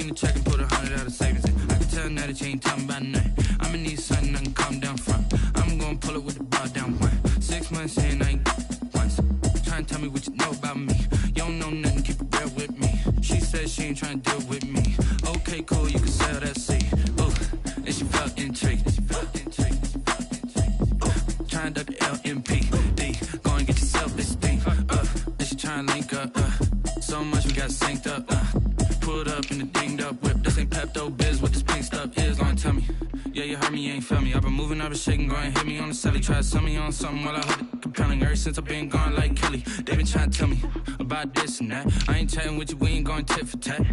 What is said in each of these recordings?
in the check and put 100 out of savings in. I can tell now that you ain't talking about nothing. I'ma need something I can calm down from. I'm gonna pull it with the bar down one. 6 months in, I ain't once. Trying to tell me what you know about me. You don't know nothing, keep it real with me. She said she ain't trying to deal with me. Okay, cool, you can sell that seed. Ooh, and she felt intrigued. Trying to duck the LMP. Go and get yourself this thing. And she trying to link up. So much we got synced up. Pulled up in the dinged up whip. This ain't Pepto Biz, what this pink stuff is. Long tell me. Yeah, you heard me, you ain't felt me. I've been moving, I've been shaking, go and hit me on the celly. Try to sell me on something while I hold it compelling. Ever since I've been gone like Kelly, they been trying to tell me about this and that. I ain't chatting with you, we ain't going tit for tat.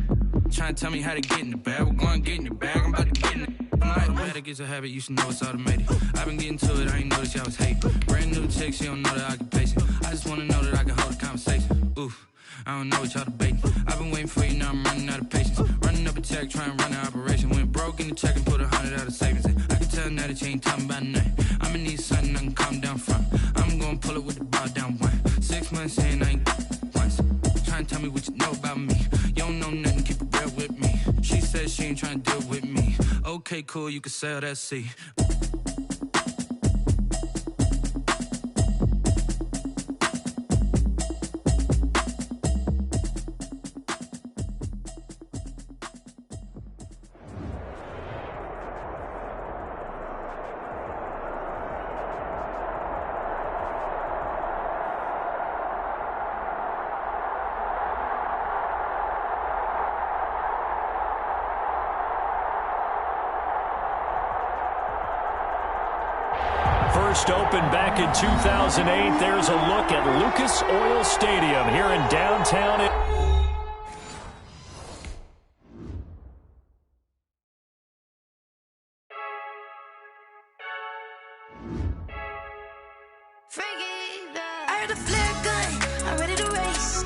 Trying to tell me how to get in the bag. We're going to get in the bag, I'm about to get in it. I'm like, that gets a habit, you should know it's automated. I've been getting to it, I ain't noticed y'all was hating. Brand new chick, she don't know the occupation. I just wanna know that I can hold a conversation. Oof, I don't know what y'all debating. I've been waiting for you, now I'm running out of patience. Running up a check, trying to run an operation. Went broke in the check and put 100 out of savings in. I can tell now that you ain't talking about nothing. I'ma need something I can calm down from. I'm gonna pull it with the bar down one. 6 months in, I ain't once. Trying to tell me what you know about me. You don't know nothing, keep it real with me. She said she ain't trying to deal with me. Okay, cool, you can sell that seed. First opened back in 2008. There's a look at Lucas Oil Stadium here in downtown. I heard a flare gun, I'm ready to race.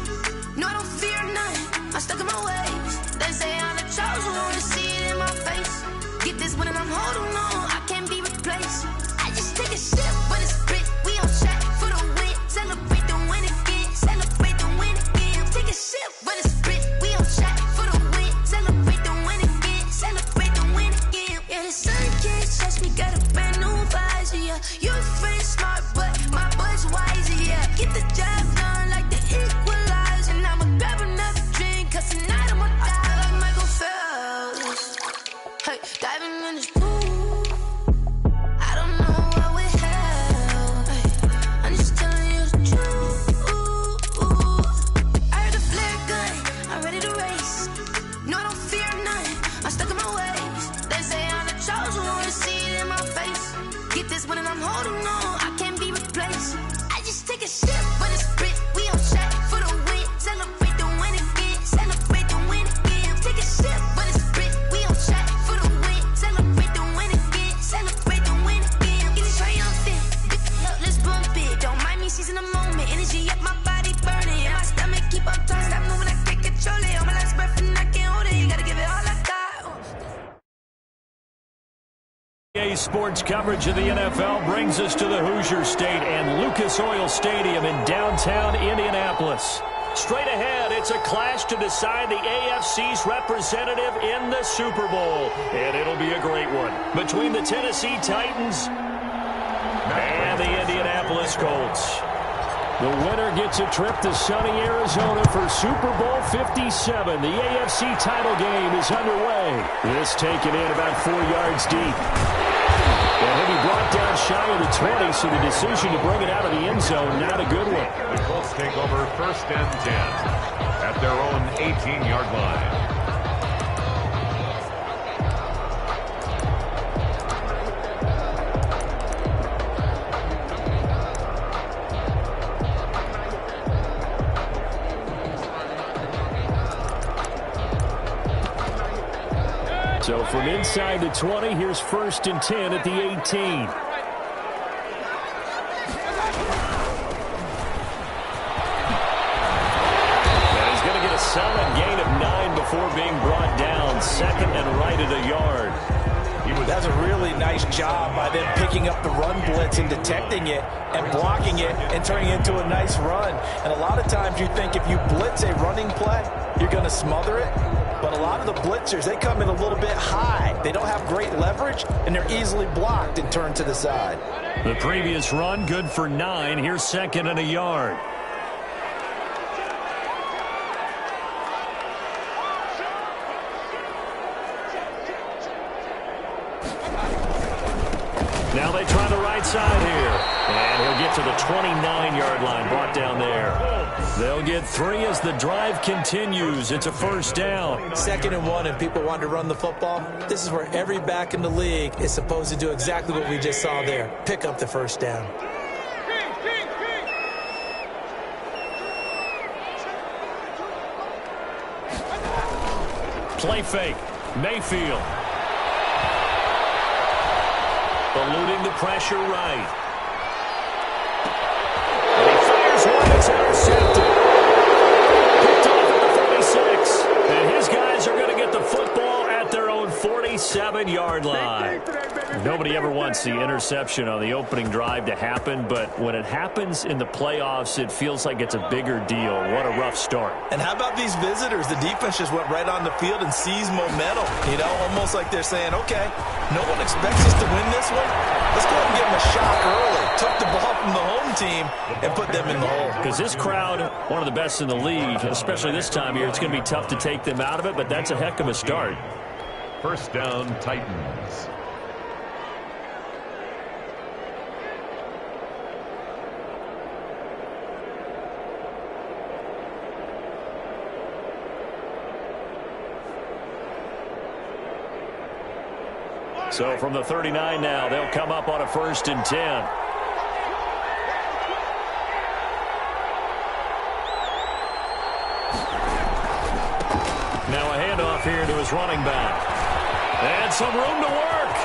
No, I don't fear none, I'm stuck in my ways. They say I'm the chosen one, to see it in my face. Get this one and I'm holding on, I can't be replaced. I just take a sip, but it's split. We on track for the win. Celebrate the win again, celebrate the win again. Take a sip, but it's split. We on track for the win. Celebrate the win again, celebrate the win again. Yeah, the sun can't touch me, got a brand new visor, yeah. Your friend's smart, but my boy's wiser, yeah. Get the job done like the equalizer. And I'ma grab another drink, cause tonight I'ma die like Michael Phelps. Hey, diving in this pool. I don't know what we have. Hey, I'm just telling you the truth. I heard a flare gun, I'm ready to race. No, I don't fear none, I'm stuck in my ways. They say I'm the chosen one, to see it in my face. Get this one and I'm holding on, I can't be replaced. I just take a sip, but it's split. We on track for the win. Celebrate the win again, celebrate the win again. Take a sip, but it's split. We on track for the win. Celebrate the win again, celebrate the win again. Get it triumphant, let's bump it. Don't mind me seizing the moment. Energy up, my body burning. And my stomach keep up tight, stop moving, I can't control it. On my last breath and I can't hold it. You gotta give it all I got. Sports coverage of the NFL brings us to the Hoosier State and Lucas Oil Stadium in downtown Indianapolis. Straight ahead, it's a clash to decide the AFC's representative in the Super Bowl. And it'll be a great one between the Tennessee Titans and the Indianapolis Colts. The winner gets a trip to sunny Arizona for Super Bowl 57. The AFC title game is underway. This taken in about 4 yards deep. And he'll be brought down shy of the 20, so the decision to bring it out of the end zone, not a good one. The Colts take over 1st and 10 at their own 18-yard line. So from inside the 20, here's 1st and 10 at the 18. And he's going to get a solid gain of 9 before being brought down. 2nd and right at a yard. That's a really nice job by them picking up the run blitz and detecting it and blocking it and turning it into a nice run. And a lot of times you think if you blitz a running play, you're going to smother it. But a lot of the blitzers, they come in a little bit high. They don't have great leverage, and they're easily blocked and turned to the side. The previous run, good for 9. Here's 2nd and a yard. Now they try the right side here. And he'll get to the 29-yard line, brought down there. They'll get 3 as the drive continues. It's a first down. 2nd and 1, and people want to run the football. This is where every back in the league is supposed to do exactly what we just saw there. Pick up the first down. Play fake. Mayfield. Eluding the pressure right. And he fires one that's intercepted. Picked off at the 46. And his guys are going to get the football at their own 47-yard line. Nobody ever wants the interception on the opening drive to happen, but when it happens in the playoffs, it feels like it's a bigger deal. What a rough start. And how about these visitors? The defense just went right on the field and seized momentum. You know, almost like they're saying, okay, no one expects us to win this one. Let's go ahead and give them a shot early. Took the ball from the home team and put them in the hole. Because this crowd, one of the best in the league, especially this time of year, it's going to be tough to take them out of it, but that's a heck of a start. First down, Titans. So from the 39 now, they'll come up on a 1st and 10. Now a handoff here to his running back. And some room to work.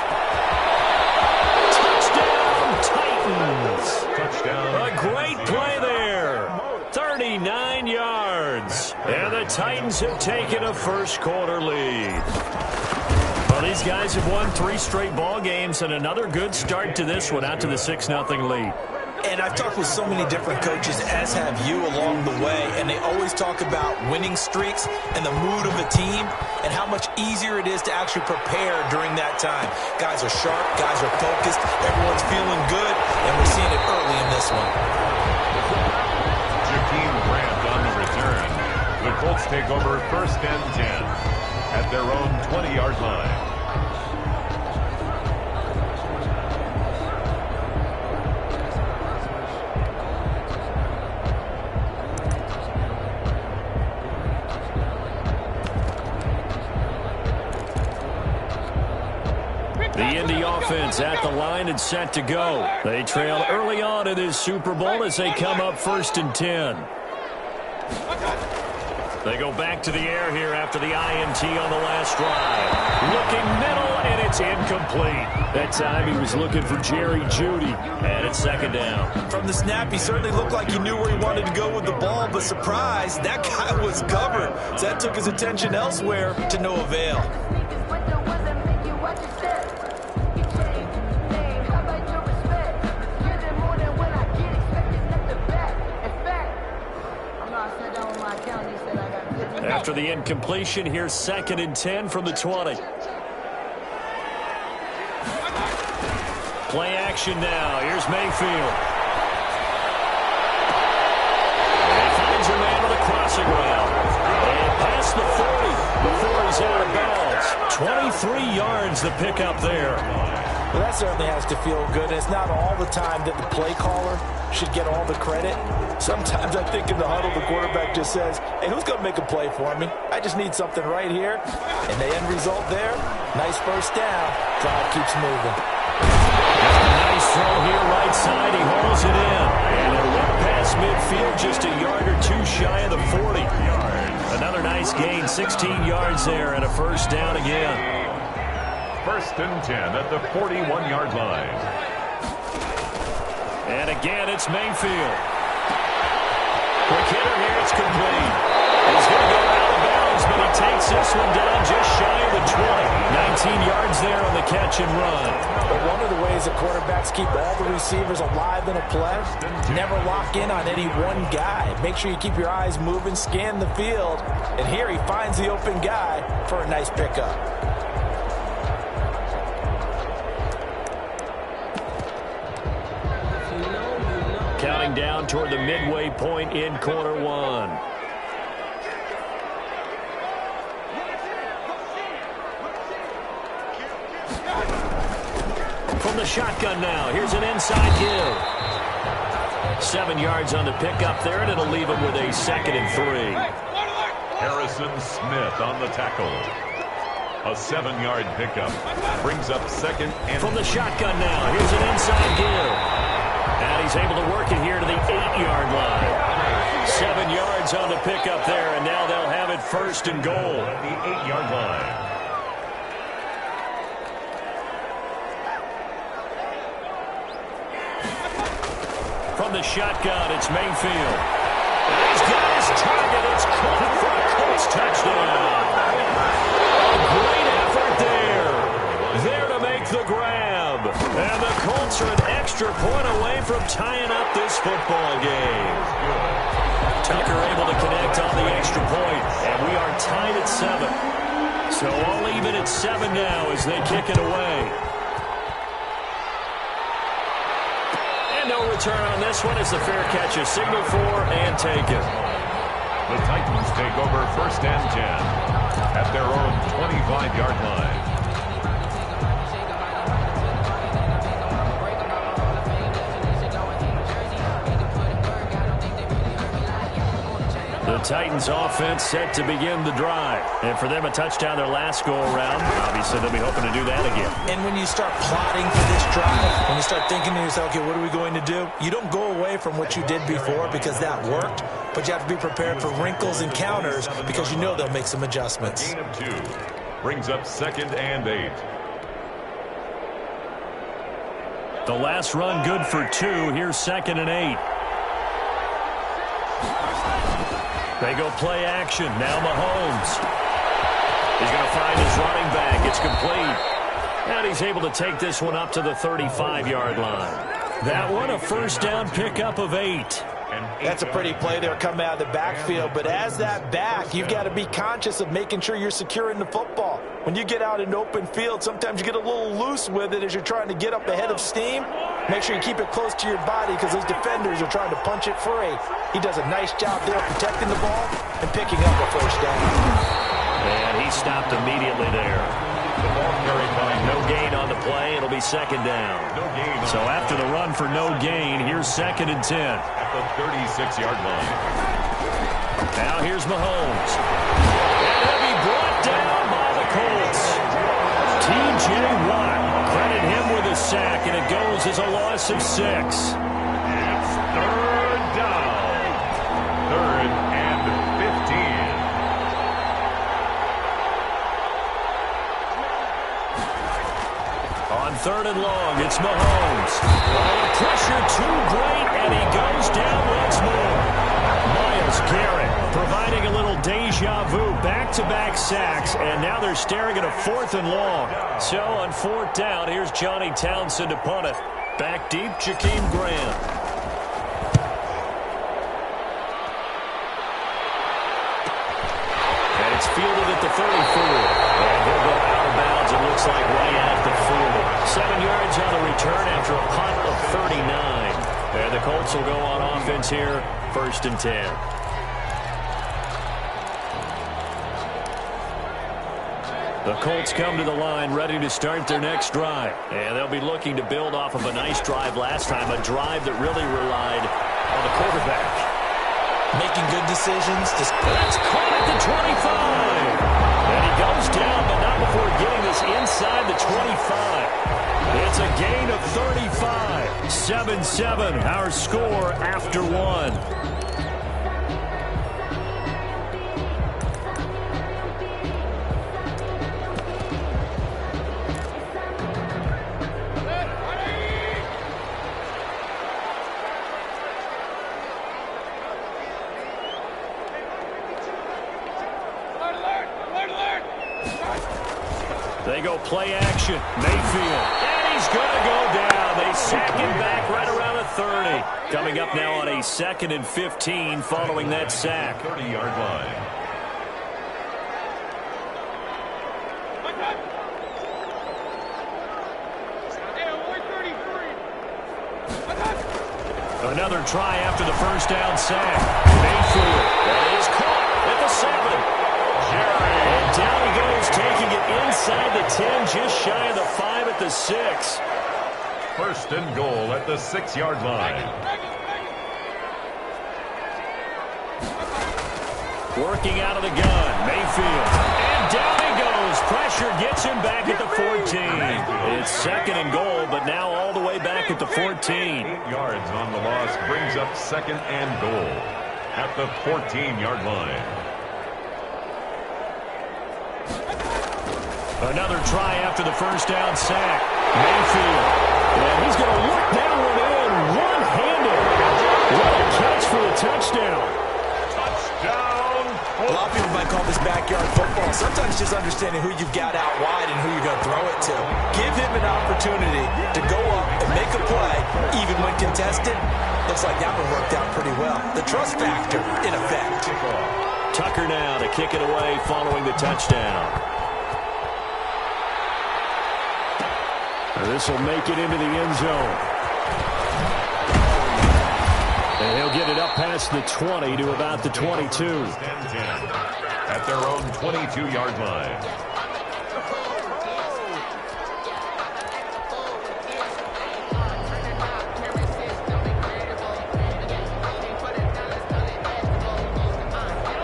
Touchdown, Titans. Touchdown. A great play there. 39 yards. And the Titans have taken a first-quarter lead. Well, these guys have won 3 straight ball games, and another good start to this one, out to the 6-0 lead. And I've talked with so many different coaches, as have you, along the way, and they always talk about winning streaks and the mood of a team and how much easier it is to actually prepare during that time. Guys are sharp, guys are focused, everyone's feeling good, and we're seeing it early in this one. Jakeem Grant on the return. The Colts take over 1st and 10 at their own 20-yard line. The Indy offense at the line and set to go. They trail early on in this Super Bowl as they come up 1st and 10. They go back to the air here after the INT on the last drive. Looking middle, and it's incomplete. That time he was looking for Jerry Jeudy, and it's 2nd down. From the snap, he certainly looked like he knew where he wanted to go with the ball, but surprise, that guy was covered. So that took his attention elsewhere to no avail. After the incompletion, here's 2nd and 10 from the 20. Play action now. Here's Mayfield. And he finds a man on the crossing route. And past the 40 before he's out of bounds. 23 yards the pickup there. Well, that certainly has to feel good. It's not all the time that the play caller should get all the credit. Sometimes I think in the huddle, the quarterback just says, hey, who's going to make a play for me? I just need something right here. And the end result there, nice first down. Drive keeps moving. Nice throw here, right side. He hauls it in. And a run past midfield, just a yard or 2 shy of the 40. Another nice gain, 16 yards there, and a first down again. 1st and 10 at the 41-yard line. And again, it's Mayfield. Quick hitter here, it's complete. He's going to go out of bounds, but he takes this one down just shy of the 20. 19 yards there on the catch and run. But one of the ways a quarterbacks keep all the receivers alive in a play. Never lock in on any one guy. Make sure you keep your eyes moving, scan the field. And here he finds the open guy for a nice pickup. Counting down toward the midway point in quarter one. From the shotgun now, here's an inside give. 7 yards on the pickup there, and it'll leave him with a 2nd and 3. Harrison Smith on the tackle. A 7-yard pickup brings up 2nd and... From the shotgun now, here's an inside give. And he's able to work it here to the 8-yard line. 7 yards on the pickup there, and now they'll have it 1st and goal. At the 8-yard line. From the shotgun, it's Mayfield. And he's got his target. It's caught for a Colts touchdown. A great effort there. There to make the grab. And the Colts are an extra point away from tying up this football game. Tucker able to connect on the extra point, and we are tied at 7. So all even at 7 now as they kick it away. No return on this one as the fair catch is signaled for and taken. The Titans take over 1st and 10 at their own 25-yard line. The Titans offense set to begin the drive. And for them, a touchdown their last go-around. Obviously, they'll be hoping to do that again. And when you start plotting for this drive, when you start thinking to yourself, okay, what are we going to do? You don't go away from what you did before because that worked, but you have to be prepared for wrinkles and counters because you know they'll make some adjustments. Gain of 2 brings up 2nd and 8. The last run good for 2. Here's 2nd and 8. They go play action. Now Mahomes. He's going to find his running back. It's complete. And he's able to take this one up to the 35-yard line. That one a 1st down pickup of 8. That's a pretty play there coming out of the backfield. But as that back, you've got to be conscious of making sure you're securing the football. When you get out in open field, sometimes you get a little loose with it as you're trying to get up ahead of steam. Make sure you keep it close to your body because those defenders are trying to punch it free. He does a nice job there protecting the ball and picking up a 1st down. And he stopped immediately there. The ball carried by no gain on the play. It'll be 2nd down. No gain. So after the run for no gain, here's 2nd and 10. At the 36-yard line. Now here's Mahomes. And he'll be brought down by the Colts. T.J. Watt. Credit him with a sack, and it goes as a loss of 6. It's 3rd down. 3rd and 15. On 3rd and long, it's Mahomes. Oh, the pressure too great, and he goes down once more. Myles Garrett providing a little deja vu, back-to-back sacks, and now they're staring at a 4th and long. So on 4th down, here's Johnny Townsend to punt it. Back deep, Jakeem Graham. And it's fielded at the 34. And he'll go out of bounds, it looks like right at the 40. 7 yards on the return after a punt of 39. And the Colts will go on offense here, 1st and 10. The Colts come to the line ready to start their next drive. And they'll be looking to build off of a nice drive last time, a drive that really relied on the quarterback. Making good decisions. That's caught at the 25. And he goes down, but not before getting this inside the 25. It's a gain of 35. 7-7, our score after 1. They go play action. Mayfield. And he's going to go down. They sack him back right around the 30. Coming up now on a 2nd and 15 following that sack. 30-yard line. Another try after the first down sack. Mayfield. That is caught at the 7. And down he goes, taking it inside the 10, just shy of the 5 at the 6. First and goal at the 6-yard line. Working out of the gun, Mayfield. And down he goes. Pressure gets him back at the 14. It's 2nd and goal, but now all the way back at the 14. 8 yards on the loss brings up 2nd and goal at the 14-yard line. Another try after the first down sack. Mayfield. And he's going to work that one in one-handed. What a catch for the touchdown. Touchdown. A lot of people might call this backyard football. Sometimes just understanding who you've got out wide and who you're going to throw it to. Give him an opportunity to go up and make a play, even when contested. Looks like that one worked out pretty well. The trust factor, in effect. Tucker now to kick it away following the touchdown. This will make it into the end zone. And he'll get it up past the 20 to about the 22. At their own 22-yard line.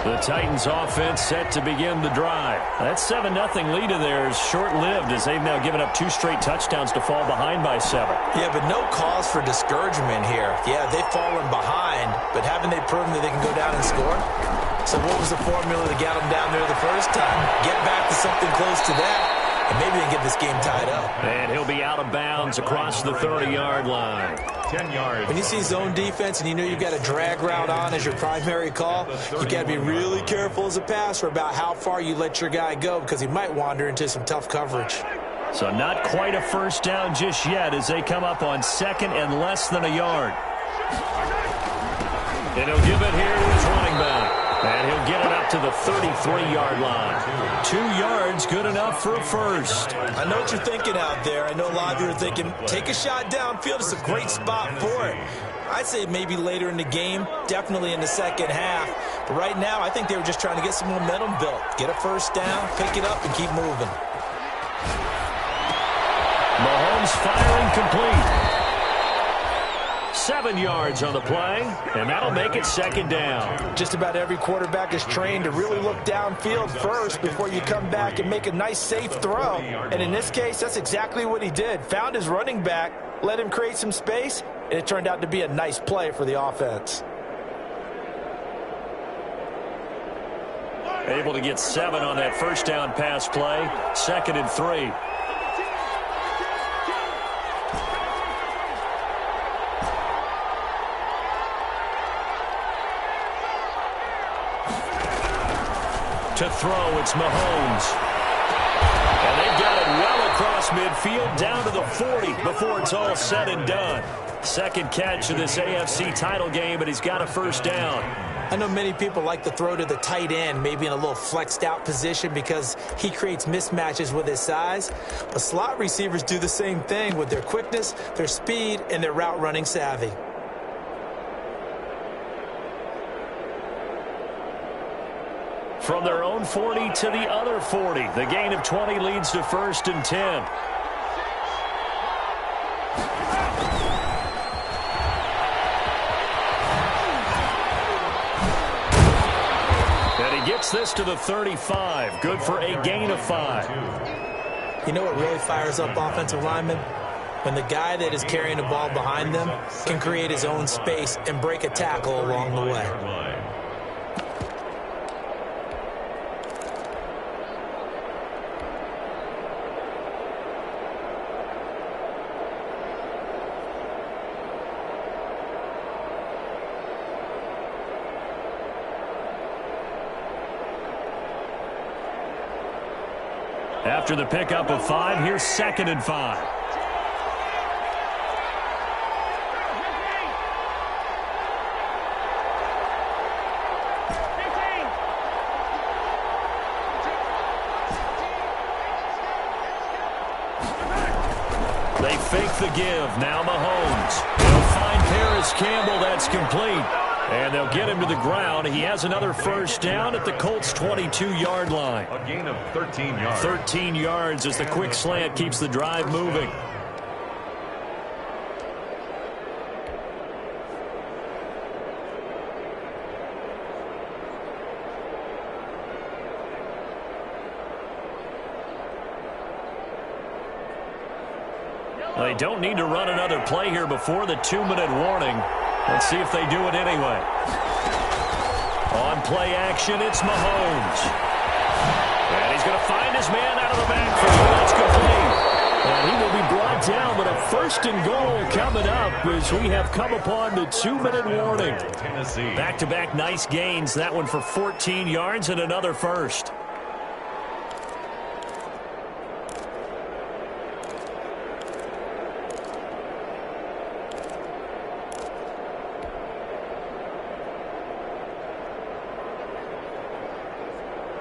The Titans offense set to begin the drive. That 7-0 lead of theirs short-lived as they've now given up 2 straight touchdowns to fall behind by 7. Yeah, but no cause for discouragement here. Yeah, they've fallen behind, but haven't they proven that they can go down and score? So what was the formula that got them down there the first time? Get back to something close to that, and maybe they can get this game tied up. And he'll be out of bounds across the 30-yard line. 10 yards. When you see zone defense and you know you've got a drag route on as your primary call, you got to be really careful as a passer about how far you let your guy go because he might wander into some tough coverage. So not quite a first down just yet as they come up on 2nd and less than a yard. And he'll give it here to his running back. And he'll get it up to the 33-yard line. 2 yards, good enough for a first. I know what you're thinking out there. I know a lot of you are thinking, take a shot downfield. It's a great spot for it. I'd say maybe later in the game, definitely in the second half. But right now, I think they were just trying to get some momentum built. Get a first down, pick it up, and keep moving. Mahomes firing complete. 7 yards on the play, and that'll make it 2nd down. Just about every quarterback is trained to really look downfield first before you come back and make a nice, safe throw. And in this case, that's exactly what he did. Found his running back, let him create some space, and it turned out to be a nice play for the offense. Able to get 7 on that first down pass play. 2nd and 3. To throw, it's Mahomes. And they've got it well across midfield, down to the 40 before it's all said and done. 2nd catch of this AFC title game, but he's got a first down. I know many people like to throw to the tight end, maybe in a little flexed out position because he creates mismatches with his size. But slot receivers do the same thing with their quickness, their speed, and their route running savvy. From their own 40 to the other 40. The gain of 20 leads to 1st and 10. And he gets this to the 35. Good for a gain of 5. You know what really fires up offensive linemen? When the guy that is carrying the ball behind them can create his own space and break a tackle along the way. After the pickup of 5, here's 2nd and 5. They fake the give. Now Mahomes. They'll find Paris Campbell. That's complete. And they'll get him to the ground. He has another first down at the Colts' 22-yard line. A gain of 13 yards. 13 yards as the quick slant keeps the drive moving. They don't need to run another play here before the 2-minute warning. Let's see if they do it anyway. On play action, it's Mahomes. And he's going to find his man out of the backfield. That's complete. And he will be brought down, but a 1st and goal coming up as we have come upon the 2-minute warning. Back-to-back nice gains. That one for 14 yards and another first.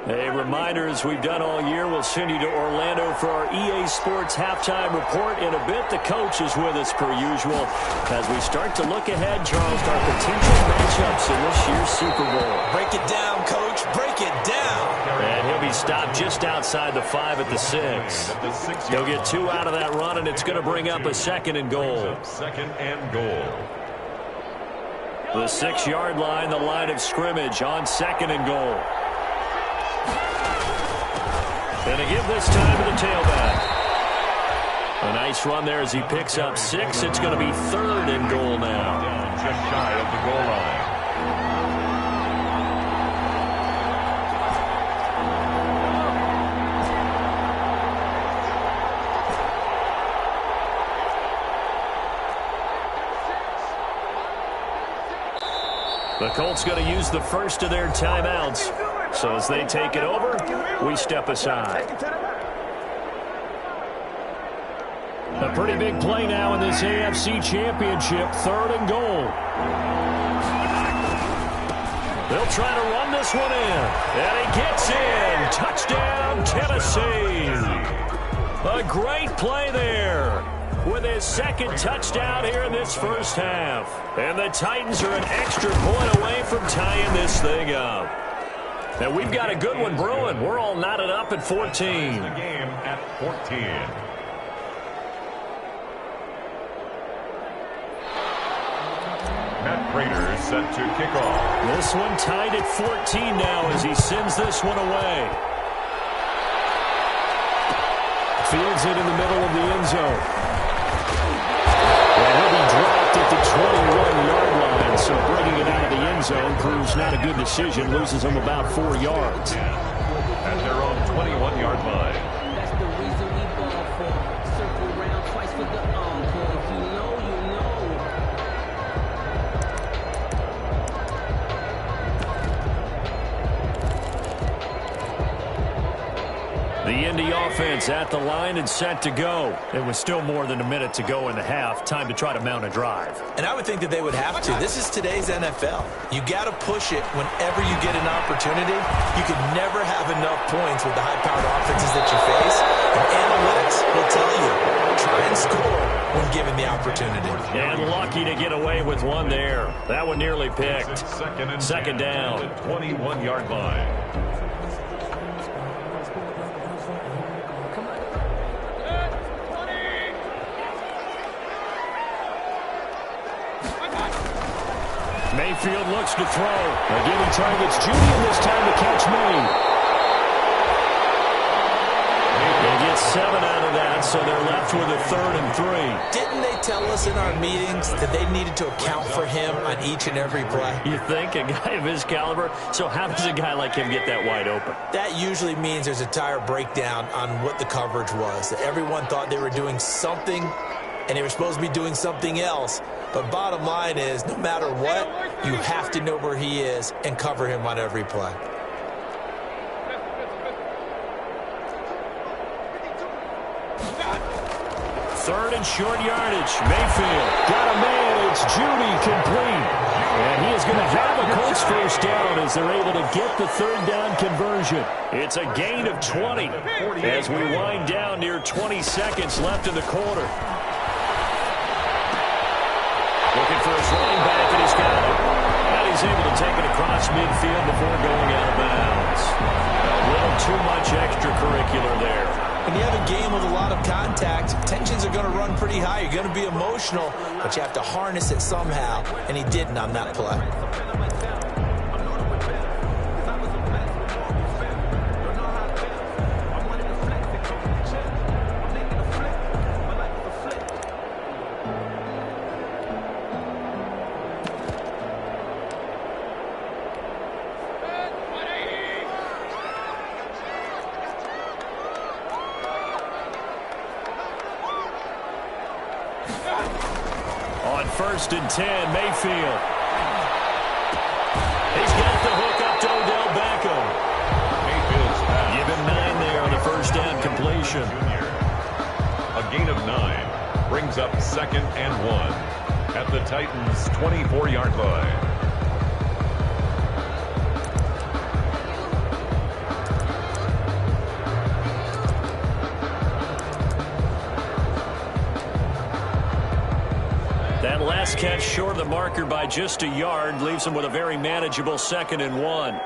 A reminder, as we've done all year, we'll send you to Orlando for our EA Sports halftime report. In a bit, the coach is with us per usual as we start to look ahead, Charles, to our potential matchups in this year's Super Bowl. Break it down, Coach. Break it down. And he'll be stopped just outside the 5 at the 6. He'll get 2 out of that run, and it's going to bring up a 2nd and goal. 2nd and goal. The 6-yard line, the line of scrimmage on 2nd and goal. And a give this time to the tailback. A nice run there as he picks up 6. It's going to be 3rd and goal now. Down just shy of the goal line. The Colts going to use the first of their timeouts. So as they take it over, we step aside. A pretty big play now in this AFC Championship. 3rd and goal. They'll try to run this one in. And he gets in. Touchdown, Tennessee. A great play there with his 2nd touchdown here in this first half. And the Titans are an extra point away from tying this thing up. And we've got a good one brewing. We're all knotted up at 14. The game at 14. Matt Prater is set to kick off. This one tied at 14 now as he sends this one away. Fields it in the middle of the end zone. And he'll be dropped at the 21-yard line, so bringing it out of the end zone proves not a good decision, loses him about 4 yards. At their own 21-yard line. That's the reason we ball for. Circle round twice for the encore. If you know, you know. The Indy offense at the line and set to go. It was still more than a minute to go in the half. Time to try to mount a drive. And I would think that they would have to. This is today's NFL. You got to push it whenever you get an opportunity. You can never have enough points with the high-powered offenses that you face. And analytics will tell you, try and score when given the opportunity. And lucky to get away with one there. That one nearly picked. Second down. 21-yard line. Mayfield looks to throw. Again, he targets Judy, and this time to catch May. They get 7 out of that, so they're left with a 3rd and 3. Didn't they tell us in our meetings that they needed to account for him on each and every play? You think? A guy of his caliber? So how does a guy like him get that wide open? That usually means there's a tire breakdown on what the coverage was. Everyone thought they were doing something, and they were supposed to be doing something else. But bottom line is, no matter what, you have to know where he is and cover him on every play. Third and short yardage. Mayfield got a man. It's Judy complete. And he is going to have a Colts first down as they're able to get the third down conversion. It's a gain of 20 as we wind down near 20 seconds left in the quarter. Looking for his running back, and he's got it. And he's able to take it across midfield before going out of bounds. A little too much extracurricular there. When you have a game with a lot of contact, tensions are going to run pretty high. You're going to be emotional, but you have to harness it somehow, and he didn't on that play. On 1st and 10, Mayfield. He's got the hook up to Odell Beckham. Mayfield's pass. Give him 9 there on the first down completion. A gain of 9 brings up 2nd and 1 at the Titans' 24-yard line. That last catch short of the marker by just a yard leaves him with a very manageable 2nd and 1.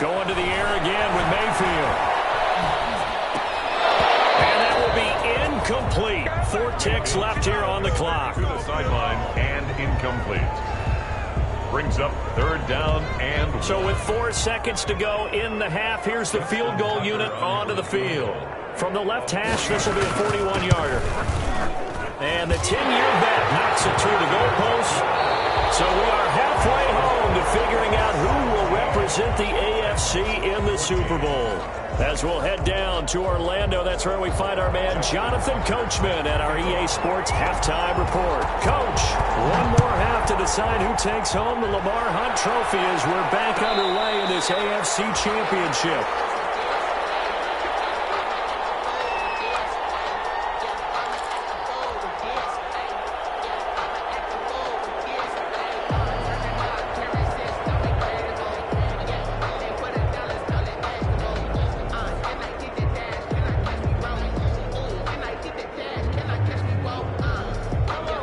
Going to the air again with Mayfield. And that will be incomplete. 4 ticks left here on the clock. To the sideline and incomplete. Brings up 3rd down and 1. So with 4 seconds to go in the half, here's the field goal unit onto the field. From the left hash, this will be a 41-yarder. And the 10-year vet knocks it through the goalpost. So we are halfway home to figuring out who will represent the AFC in the Super Bowl. As we'll head down to Orlando, that's where we find our man Jonathan Coachman at our EA Sports Halftime Report. Coach, one more half to decide who takes home the Lamar Hunt Trophy as we're back underway in this AFC Championship.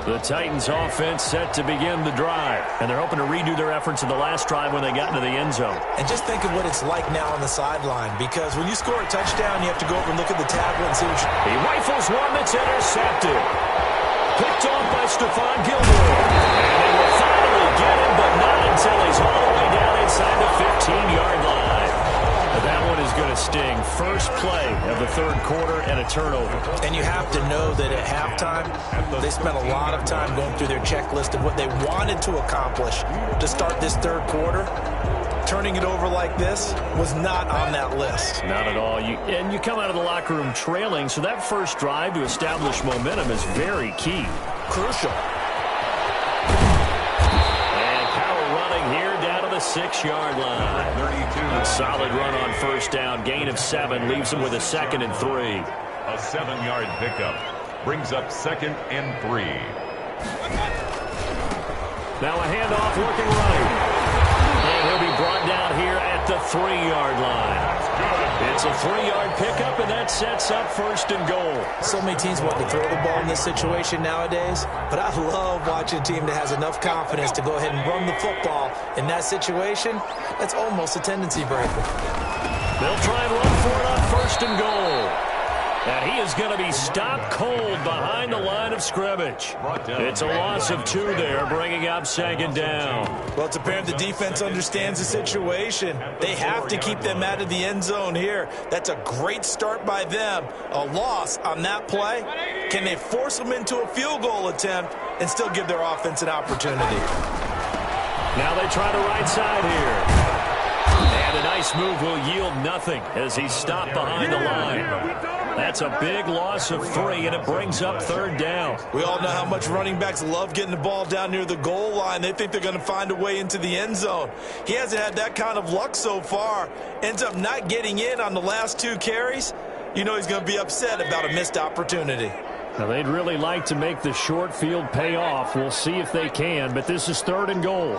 The Titans offense set to begin the drive, and they're hoping to redo their efforts in the last drive when they got into the end zone. And just think of what it's like now on the sideline, because when you score a touchdown, you have to go over and look at the tablet and see what He rifles one that's intercepted. Picked off by Stephon Gilmore. And they will finally get him, but not until he's all the way down inside the 15-yard line. That one is going to sting. First play of the 3rd quarter and a turnover. And you have to know that at halftime, they spent a lot of time going through their checklist of what they wanted to accomplish to start this 3rd quarter. Turning it over like this was not on that list. Not at all. And you come out of the locker room trailing, so that first drive to establish momentum is very key. Crucial. And power running here down to the 6-yard line. 32. A solid run on first down. Gain of 7 leaves him with a 2nd and 3. A 7-yard pickup brings up 2nd and 3. Now a handoff looking right. And he'll be brought down here at the 3-yard line. It's a 3-yard pickup, and that sets up 1st and goal. So many teams want to throw the ball in this situation nowadays, but I love watching a team that has enough confidence to go ahead and run the football. In that situation, that's almost a tendency breaker. They'll try and run for it on 1st and goal. And he is going to be stopped cold behind the line of scrimmage. It's a loss of 2 there, bringing up 2nd down. Well, it's apparent the defense understands the situation. They have to keep them out of the end zone here. That's a great start by them. A loss on that play. Can they force them into a field goal attempt and still give their offense an opportunity? Now they try the right side here. And a nice move will yield nothing as he's stopped behind the line. That's a big loss of 3, and it brings up 3rd down. We all know how much running backs love getting the ball down near the goal line. They think they're going to find a way into the end zone. He hasn't had that kind of luck so far. Ends up not getting in on the last 2 carries. You know he's going to be upset about a missed opportunity. Now, they'd really like to make the short field pay off. We'll see if they can, but this is 3rd and goal.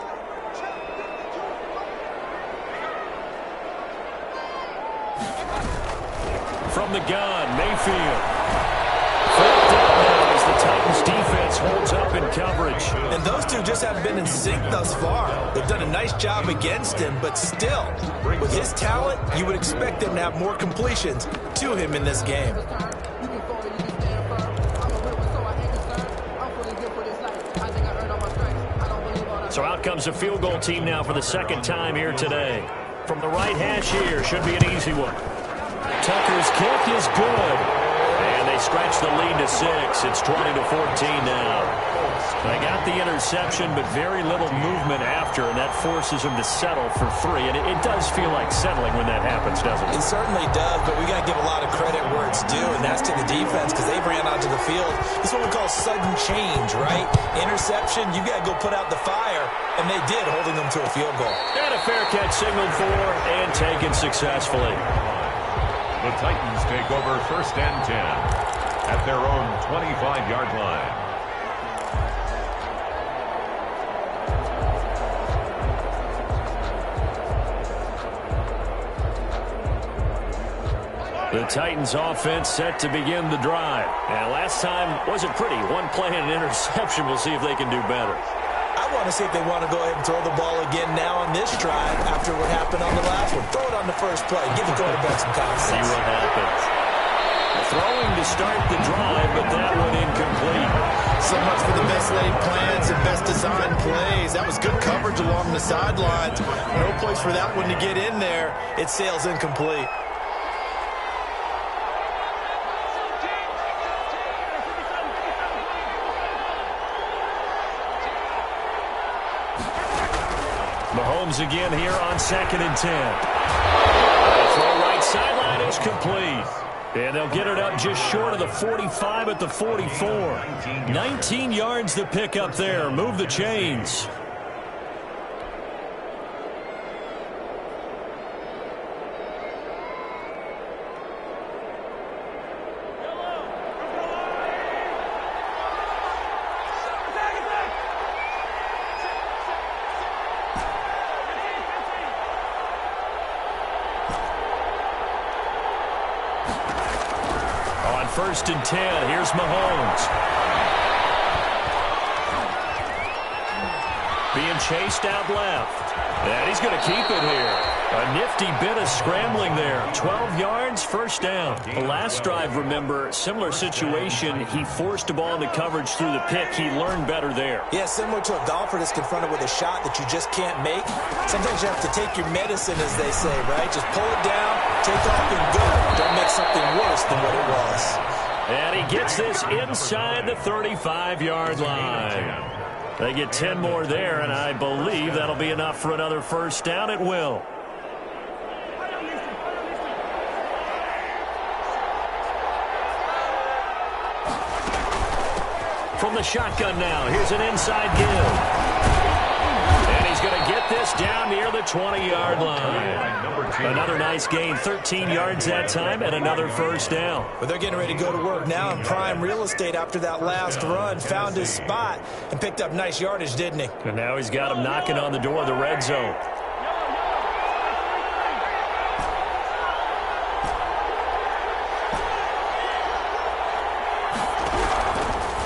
From the gun, Mayfield. Flipped down now as the Titans defense holds up in coverage. And those two just haven't been in sync thus far. They've done a nice job against him, but still, with his talent, you would expect them to have more completions to him in this game. So out comes a field goal team now for the 2nd time here today. From the right hash here, should be an easy one. Tucker's kick is good. And they stretch the lead to 6. It's 20-14 now. They got the interception, but very little movement after, and that forces them to settle for 3. And it does feel like settling when that happens, doesn't it? It certainly does, but we got to give a lot of credit where it's due, and that's to the defense because they ran onto the field. This is what we call sudden change, right? Interception, you got to go put out the fire, and they did, holding them to a field goal. And a fair catch signaled for and taken successfully. The Titans take over 1st and 10 at their own 25-yard line. The Titans offense set to begin the drive. And last time wasn't pretty. 1 play and an interception. We'll see if they can do better. I want to see if they want to go ahead and throw the ball again now on this drive after what happened on the last one. Throw it on the first play. Give the quarterback some confidence. See what happens. Throwing to start the drive, but that one incomplete. So much for the best laid plans and best designed plays. That was good coverage along the sidelines. No place for that one to get in there. It sails incomplete. Mahomes again here on 2nd and 10. The throw right sideline is complete. And they'll get it up just short of the 45 at the 44. 19 yards to pick up there. Move the chains. On 1st and 10, here's Mahomes. Being chased out left. And he's going to keep it here. A nifty bit of scrambling there. 12 yards, 1st down. The last drive, remember, similar situation. He forced the ball into coverage through the pick. He learned better there. Yeah, similar to a golfer that's confronted with a shot that you just can't make. Sometimes you have to take your medicine, as they say, right? Just pull it down, take off and go. Don't make something worse than what it was. And he gets this inside the 35-yard line. They get 10 more there, and I believe that'll be enough for another 1st down. It will. From the shotgun now, here's an inside give. And he's going to get this down near the 20-yard line. Another nice gain, 13 yards that time, and another 1st down. But they're getting ready to go to work now in prime real estate after that last run. Found his spot and picked up nice yardage, didn't he? And now he's got him knocking on the door of the red zone.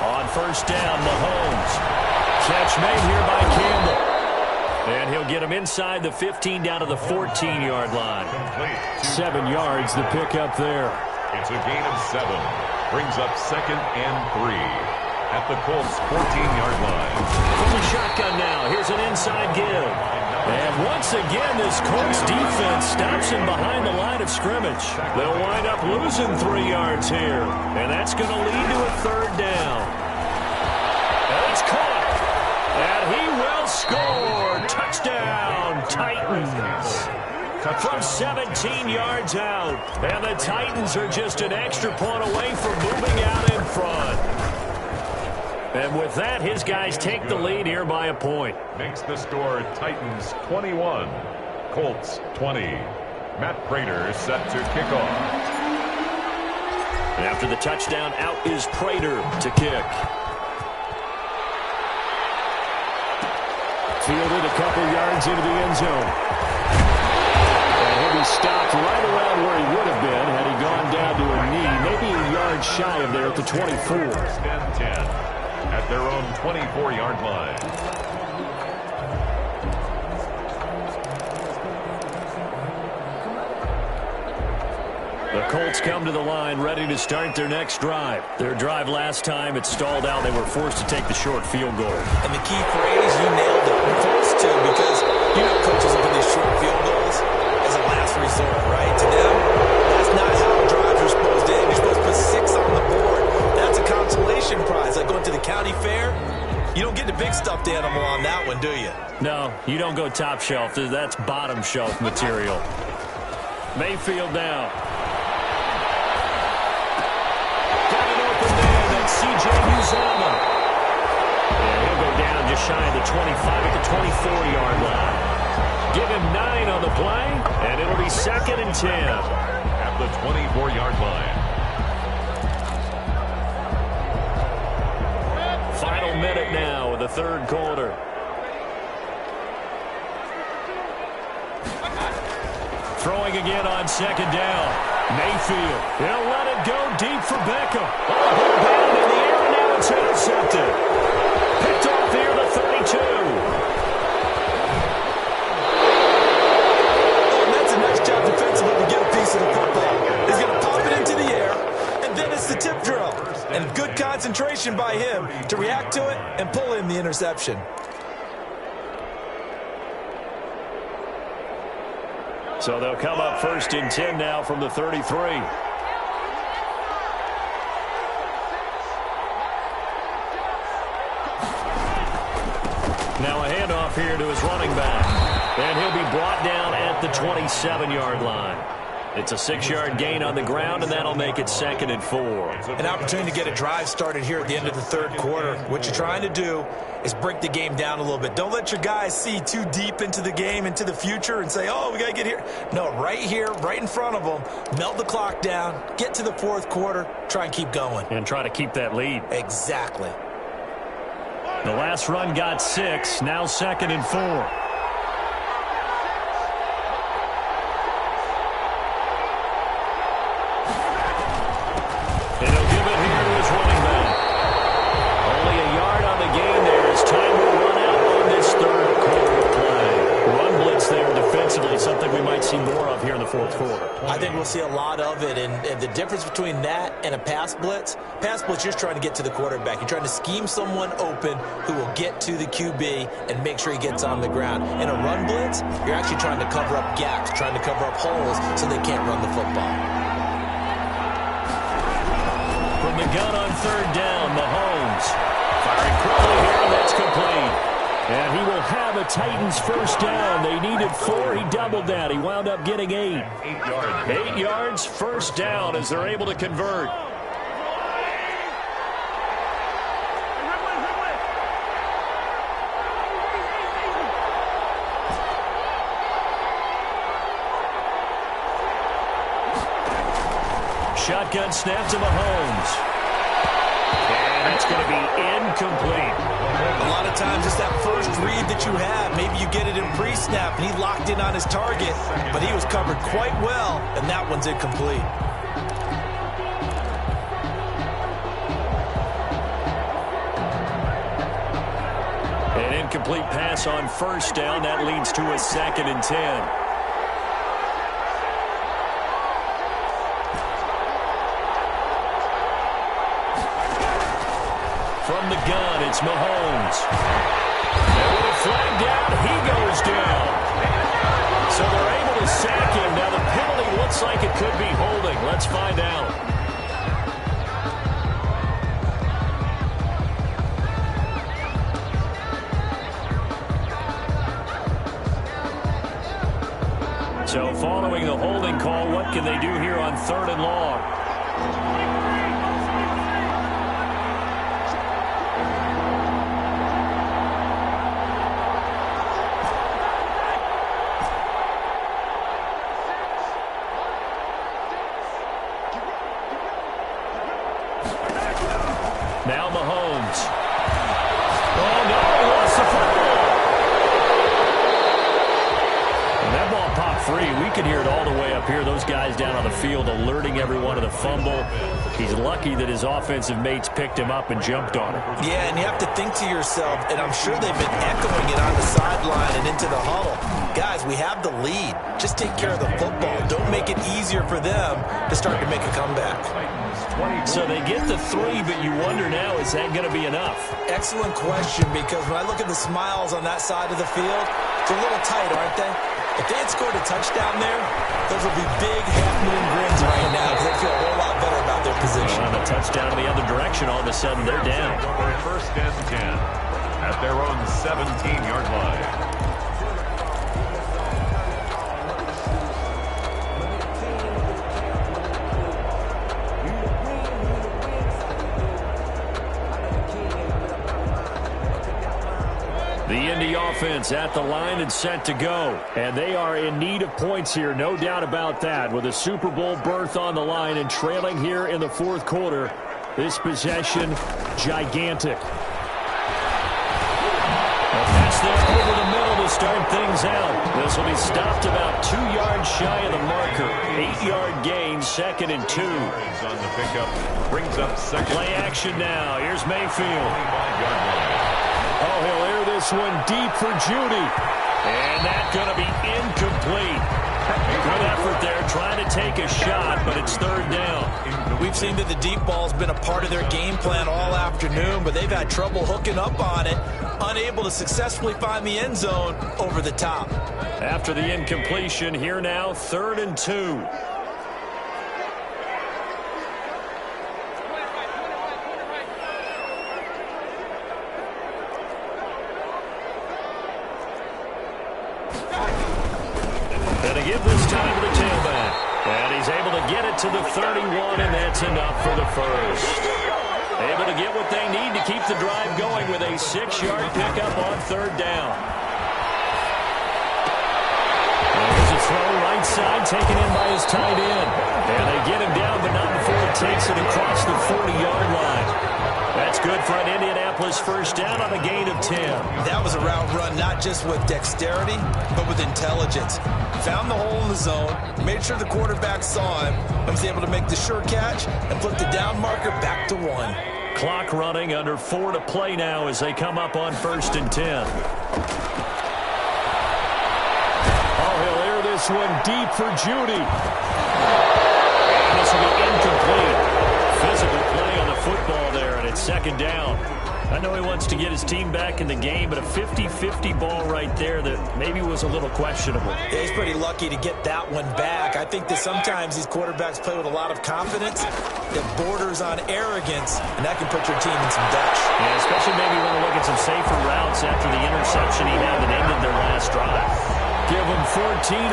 On 1st down, Mahomes. Catch made here by Campbell. And he'll get him inside the 15 down to the 14-yard line. 7 yards the pick up there. It's a gain of 7. Brings up 2nd and 3 at the Colts 14-yard line. From the shotgun now, here's an inside give. And once again, this Colts defense stops him behind the line of scrimmage. They'll wind up losing 3 yards here. And that's going to lead to a 3rd down. And it's caught. And he will score. Touchdown, Titans. From 17 yards out. And the Titans are just an extra point away from moving out in front. And with that, his guys take the lead here by a point. Makes the score Titans 21, Colts 20. Matt Prater set to kick off. After the touchdown, out is Prater to kick. Fielded a couple yards into the end zone. And he'll be stopped right around where he would have been had he gone down to a knee, maybe a yard shy of there at the 24. 10 at their own 24-yard line. The Colts come to the line ready to start their next drive. Their drive last time, it stalled out. They were forced to take the short field goal. And the key phrase, you nailed it, forced to, because you know coaches look at these short field goals as a last resort, right? To them, that's not how drives are supposed to end. You're supposed to put 6 on the board. That's a consolation prize, like going to the county fair. You don't get the big stuffed animal on that one, do you? No, you don't go top shelf. That's bottom shelf material. Mayfield now. C.J. Uzomah. And he'll go down just shy of the 25 at the 24-yard line. Give him 9 on the play, and it'll be 2nd and 10. At the 24-yard line. Final minute now of the third quarter. Throwing again on 2nd down. Mayfield. He'll let it go deep for Beckham. Oh, bound in the air, and now it's intercepted. Picked off here, the 32. And that's a nice job defensively to get a piece of the football. He's going to pop it into the air, and then it's the tip drill. And good concentration by him to react to it and pull in the interception. So they'll come up 1st and 10 now from the 33. Now a handoff here to his running back. And he'll be brought down at the 27-yard line. It's a 6-yard gain on the ground, and that'll make it 2nd and 4. An opportunity to get a drive started here at the end of the third quarter. What you're trying to do is break the game down a little bit. Don't let your guys see too deep into the game, into the future, and say, oh, we got to get here. No, right here, right in front of them, melt the clock down, get to the fourth quarter, try and keep going. And try to keep that lead. Exactly. The last run got 6, now 2nd and 4. Something we might see more of here in the fourth quarter. I think we'll see a lot of it, and the difference between that and a pass blitz, you're just trying to get to the quarterback. You're trying to scheme someone open who will get to the QB and make sure he gets on the ground. In a run blitz, you're actually trying to cover up gaps, trying to cover up holes so they can't run the football. From the gun on 3rd down, Mahomes. Firing quickly here, and that's complete. And he will have a Titans first down. They needed 4. He doubled that. He wound up getting 8. 8 yards, first down as they're able to convert. Shotgun snap to Mahomes. And it's going to be incomplete. A lot of times it's that first read that you have. Maybe you get it in pre-snap, and he locked in on his target, but he was covered quite well, and that one's incomplete. An incomplete pass on first down. That leads to a 2nd and 10. From the gun, it's Mahomes. And with a flag down, he goes down. So they're able to sack him. Now the penalty looks like it could be holding. Let's find out. So following the holding call, what can they do here on 3rd and long? Now Mahomes. Oh, no, he lost the football. And that ball popped free. We could hear it all the way up here. Those guys down on the field alerting everyone of the fumble. He's lucky that his offensive mates picked him up and jumped on him. Yeah, and you have to think to yourself, and I'm sure they've been echoing it on the sideline and into the huddle. Guys, we have the lead. Just take care of the football. Don't make it easier for them to start to make a comeback. So they get the 3, but you wonder now, is that going to be enough? Excellent question, because when I look at the smiles on that side of the field, they're a little tight, aren't they? If they had scored a touchdown there, those would be big half-moon grins right now because they feel a whole lot better about their position. On a touchdown in the other direction, all of a sudden they're down. First and 10 at their own 17-yard line. The Indy offense at the line and set to go. And they are in need of points here, no doubt about that. With a Super Bowl berth on the line and trailing here in the fourth quarter. This possession, gigantic. A pass there over the middle to start things out. This will be stopped about 2 yards shy of the marker. 8-yard gain, 2nd and 2. On the pickup, brings up second. Play action now. Here's Mayfield. Oh, he'll air this one deep for Judy. And that's going to be incomplete. Good effort there, trying to take a shot, but it's 3rd down. We've seen that the deep ball's been a part of their game plan all afternoon, but they've had trouble hooking up on it, unable to successfully find the end zone over the top. After the incompletion, here now, 3rd and 2. Give this time to the tailback. And he's able to get it to the 31, and that's enough for the first. Able to get what they need to keep the drive going with a 6-yard pickup on 3rd down. And there's a throw right side taken in by his tight end. And they get him down, but not before it takes it across the 40-yard line. That's good for an Indianapolis first down on a gain of 10. That was a route run not just with dexterity, but with intelligence. Found the hole in the zone, made sure the quarterback saw him, and was able to make the sure catch and flip the down marker back to 1. Clock running, under 4 to play now as they come up on 1st and 10. Oh, he'll air this one deep for Judy. And this will be incomplete. Physical play on the football there, and it's 2nd down. I know he wants to get his team back in the game, but a 50-50 ball right there that maybe was a little questionable. Yeah, he's pretty lucky to get that one back. I think that sometimes these quarterbacks play with a lot of confidence that borders on arrogance, and that can put your team in some dash. Yeah, especially maybe when you look at some safer routes after the interception he had that ended their last drive. Give him 14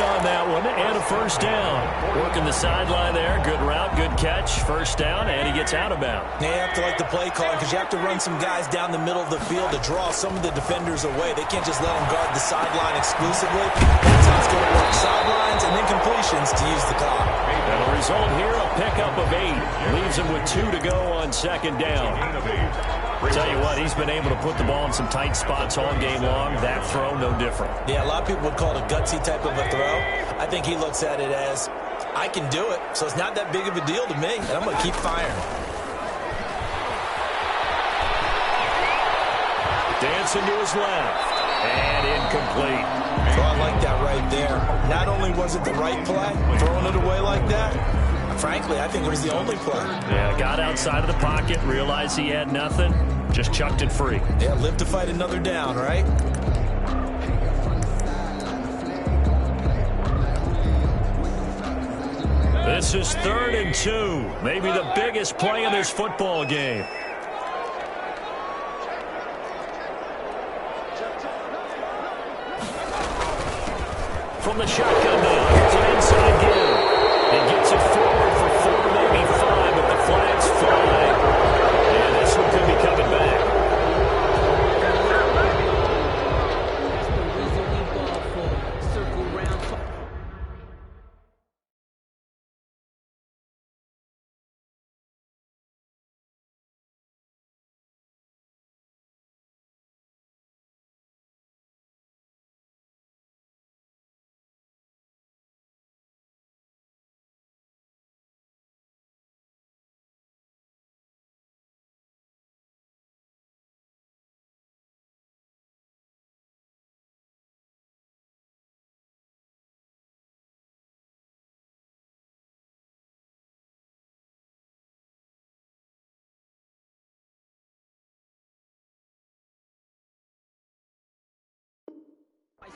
on that one and a first down. Working the sideline there. Good route, good catch. First down, and he gets out of bounds. Yeah, you have to like the play calling because you have to run some guys down the middle of the field to draw some of the defenders away. They can't just let them guard the sideline exclusively. That's how it's going to work. Sidelines and then completions to use the clock. And the result here, a pickup of 8. Leaves him with 2 to go on 2nd down. Tell you what, he's been able to put the ball in some tight spots all game long. That throw, no different. Yeah, a lot of people would call it a gutsy type of a throw. I think he looks at it as, I can do it, so it's not that big of a deal to me, and I'm going to keep firing. Dancing to his left. And incomplete. So I like that right there. Not only was it the right play, throwing it away like that, frankly, I think it was the only play. Yeah, got outside of the pocket, realized he had nothing, just chucked it free. Yeah, live to fight another down, right? This is 3rd and 2. Maybe the biggest play in this football game. From the shotgun now, here's an inside give. He gets it forward for 4, maybe 5, but the flag's flying. And this one could be coming back.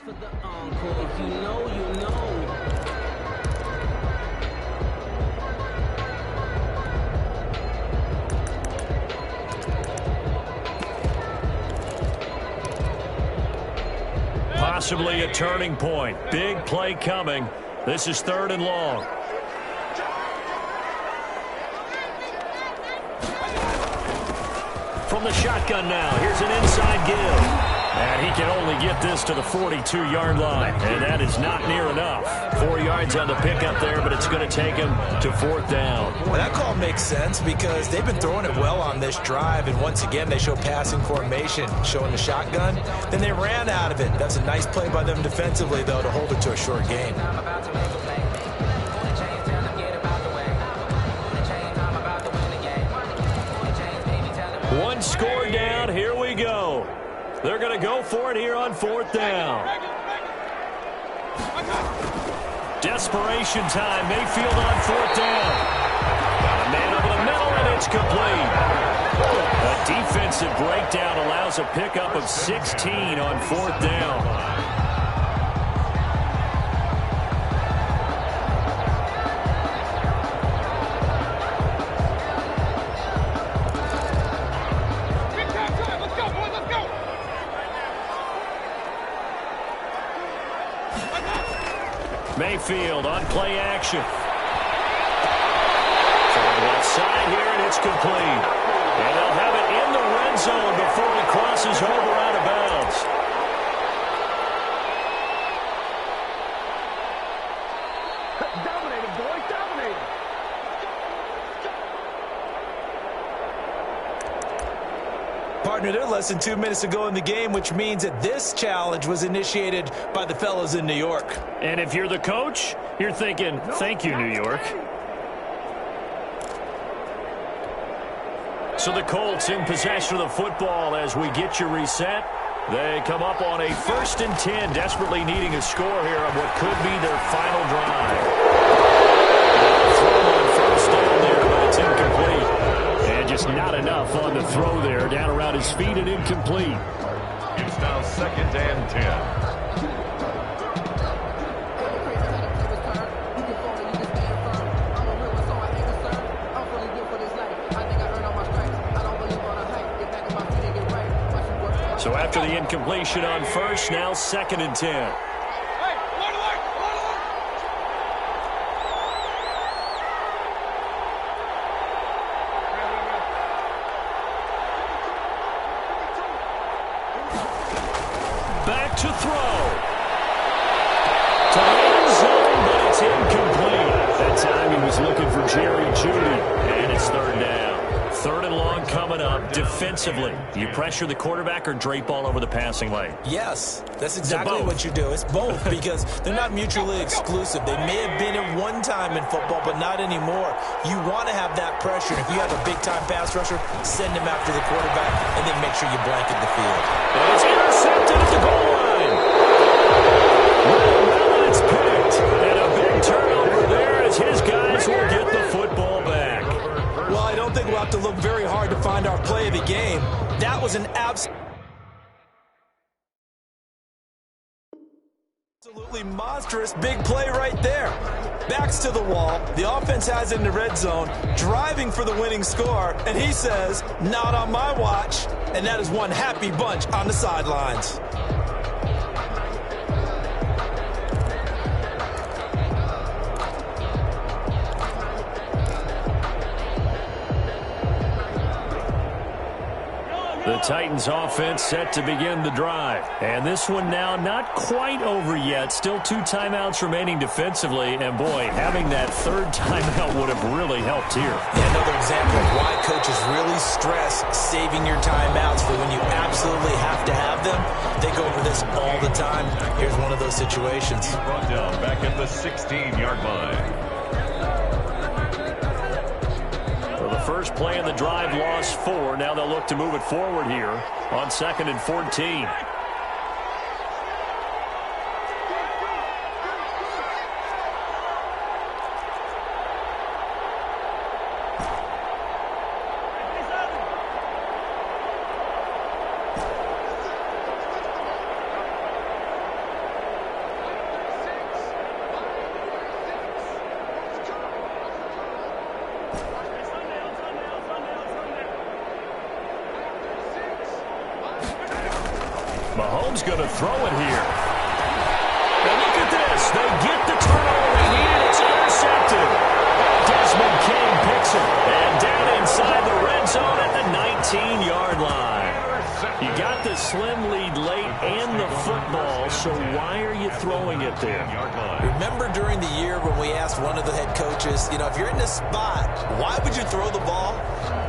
For the encore, if you know, you know. Possibly a turning point. Big play coming. This is 3rd and long. From the shotgun now, here's an inside give. And he can only get this to the 42-yard line, and that is not near enough. 4 yards on the pickup there, but it's going to take him to 4th down. Well, that call makes sense because they've been throwing it well on this drive, and once again they show passing formation, showing the shotgun. Then they ran out of it. That's a nice play by them defensively, though, to hold it to a short gain. One score down. Here we go. They're going to go for it here on 4th down. Desperation time. Mayfield on 4th down. Got a man over the middle, and it's complete. A defensive breakdown allows a pickup of 16 on 4th down. Mayfield on play action. From the left side here, and it's complete. And they'll have it in the red zone before he crosses over out of bounds. Dominating, boys, dominating. Partner, they're less than 2 minutes to go in the game, which means that this challenge was initiated by the fellas in New York. And if you're the coach, you're thinking, thank you, New York. So the Colts in possession of the football as we get you reset. They come up on a 1st and 10, desperately needing a score here on what could be their final drive. Throw on 1st down there, but it's incomplete. And just not enough on the throw there. Down around his feet and incomplete. It's now 2nd and 10. So after the incompletion on 1st, now 2nd and 10. Back to throw. To the end zone, but it's incomplete. That time he was looking for Jerry Jeudy, and it's 3rd down. 3rd and long coming up. Defensively, do you pressure the quarterback or drape all over the passing lane? Yes, that's exactly what you do. It's both because they're not mutually exclusive. They may have been at one time in football, but not anymore. You want to have that pressure. If you have a big-time pass rusher, send him after the quarterback, and then make sure you blanket the field. And it's intercepted at the goal line. Well, it's picked. And a big turnover there as his guys will get the football back. Well, I don't think we'll have to look very hard to find our play of the game. That was an absolutely monstrous big play right there. Backs to the wall. The offense has it in the red zone, driving for the winning score, and he says, not on my watch. And that is one happy bunch on the sidelines. The Titans offense set to begin the drive. And this one now not quite over yet. Still 2 timeouts remaining defensively. And boy, having that 3rd timeout would have really helped here. Yeah, another example of why coaches really stress saving your timeouts for when you absolutely have to have them. They go over this all the time. Here's one of those situations. Brought down back at the 16-yard line. First play in the drive, lost 4. Now they'll look to move it forward here on 2nd and 14. Mahomes going to throw it here. And look at this. They get the turnover they need. It's intercepted. Desmond King picks it. And down inside the red zone at the 19-yard line. You got the slim lead late and the football, so why are you throwing it there? Remember during the year when we asked one of the head coaches, if you're in this spot, why would you throw the ball?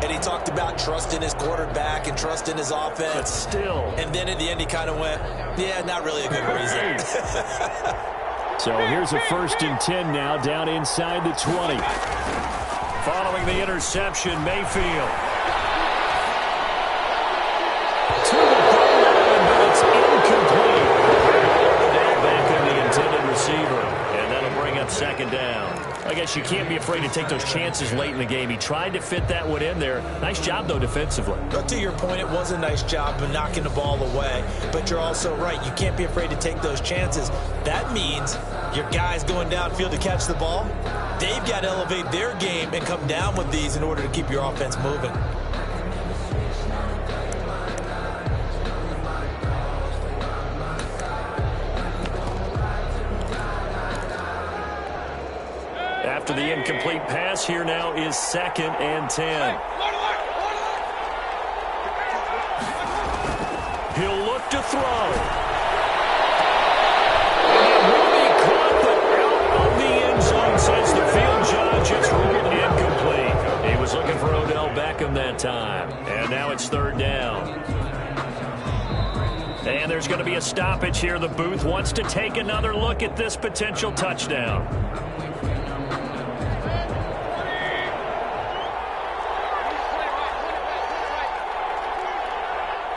And he talked about trusting his quarterback and trusting his offense. But still. And then at the end he kind of went, yeah, not really a good reason. So here's a 1st and 10 now, down inside the 20. Following the interception, Mayfield. To the goal line, but it's incomplete. Now back in the intended receiver, and that'll bring up 2nd down. I guess you can't be afraid to take those chances late in the game. He tried to fit that one in there. Nice job, though, defensively. But to your point, it was a nice job of knocking the ball away. But you're also right. You can't be afraid to take those chances. That means your guys going downfield to catch the ball, they've got to elevate their game and come down with these in order to keep your offense moving. After the incomplete pass, here now is 2nd and 10. He'll look to throw. And it will be caught, but out of the end zone, says the field judge. It's ruled incomplete. He was looking for Odell Beckham that time. And now it's 3rd down. And there's going to be a stoppage here. The booth wants to take another look at this potential touchdown.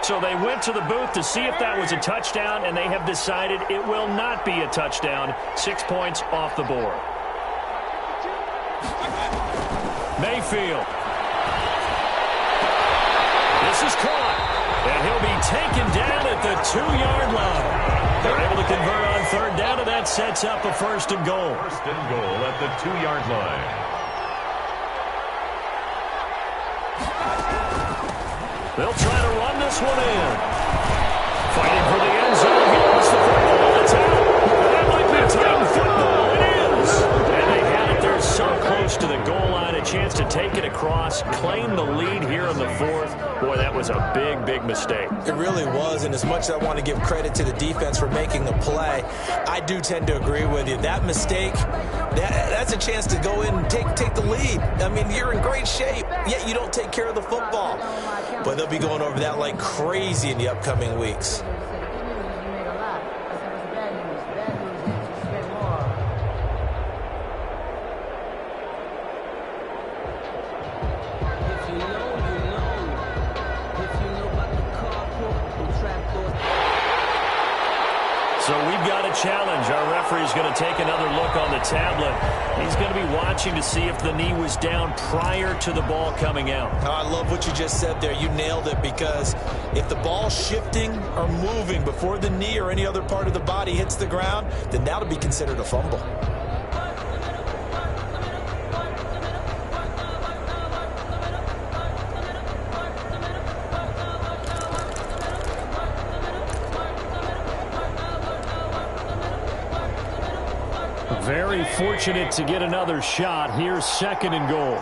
So they went to the booth to see if that was a touchdown, and they have decided it will not be a touchdown. 6 points off the board. Mayfield. This is caught, and he'll be taken down at the 2-yard line. They're able to convert on 3rd down, and that sets up a 1st and goal. 1st and goal at the 2-yard line. They'll try to run this one in. Fighting for the end zone. He lost the football. It's out. That might be Titan football. It is. And they had it there so close to the goal line. A chance to take it across, claim the lead here in the 4th. Boy, that was a big, big mistake. It really was, and as much as I want to give credit to the defense for making the play, I do tend to agree with you. That mistake, that's a chance to go in and take the lead. I mean, you're in great shape, yet you don't take care of the football. But they'll be going over that like crazy in the upcoming weeks. So we've got a challenge. Our referee's going to take another look on the tablet. He's going to be watching to see if the knee was down prior to the ball coming out. Oh, I love what you just said there. You nailed it, because if the ball's shifting or moving before the knee or any other part of the body hits the ground, then that'll be considered a fumble. Very fortunate to get another shot. Here's 2nd and goal.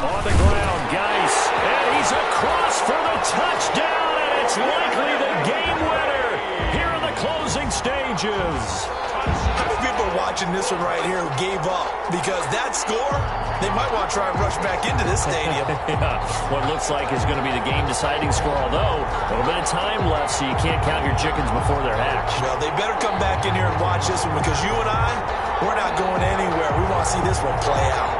On the ground, Geis. And he's across for the touchdown, and it's likely the game winner here in the closing stages. How many people are watching this one right here who gave up? Because that score, they might want to try and rush back into this stadium. Yeah, what looks like is going to be the game-deciding score, although a little bit of time left, so you can't count your chickens before they're hatched. Well, they better come back in here and watch this one, because you and I, we're not going anywhere. We want to see this one play out.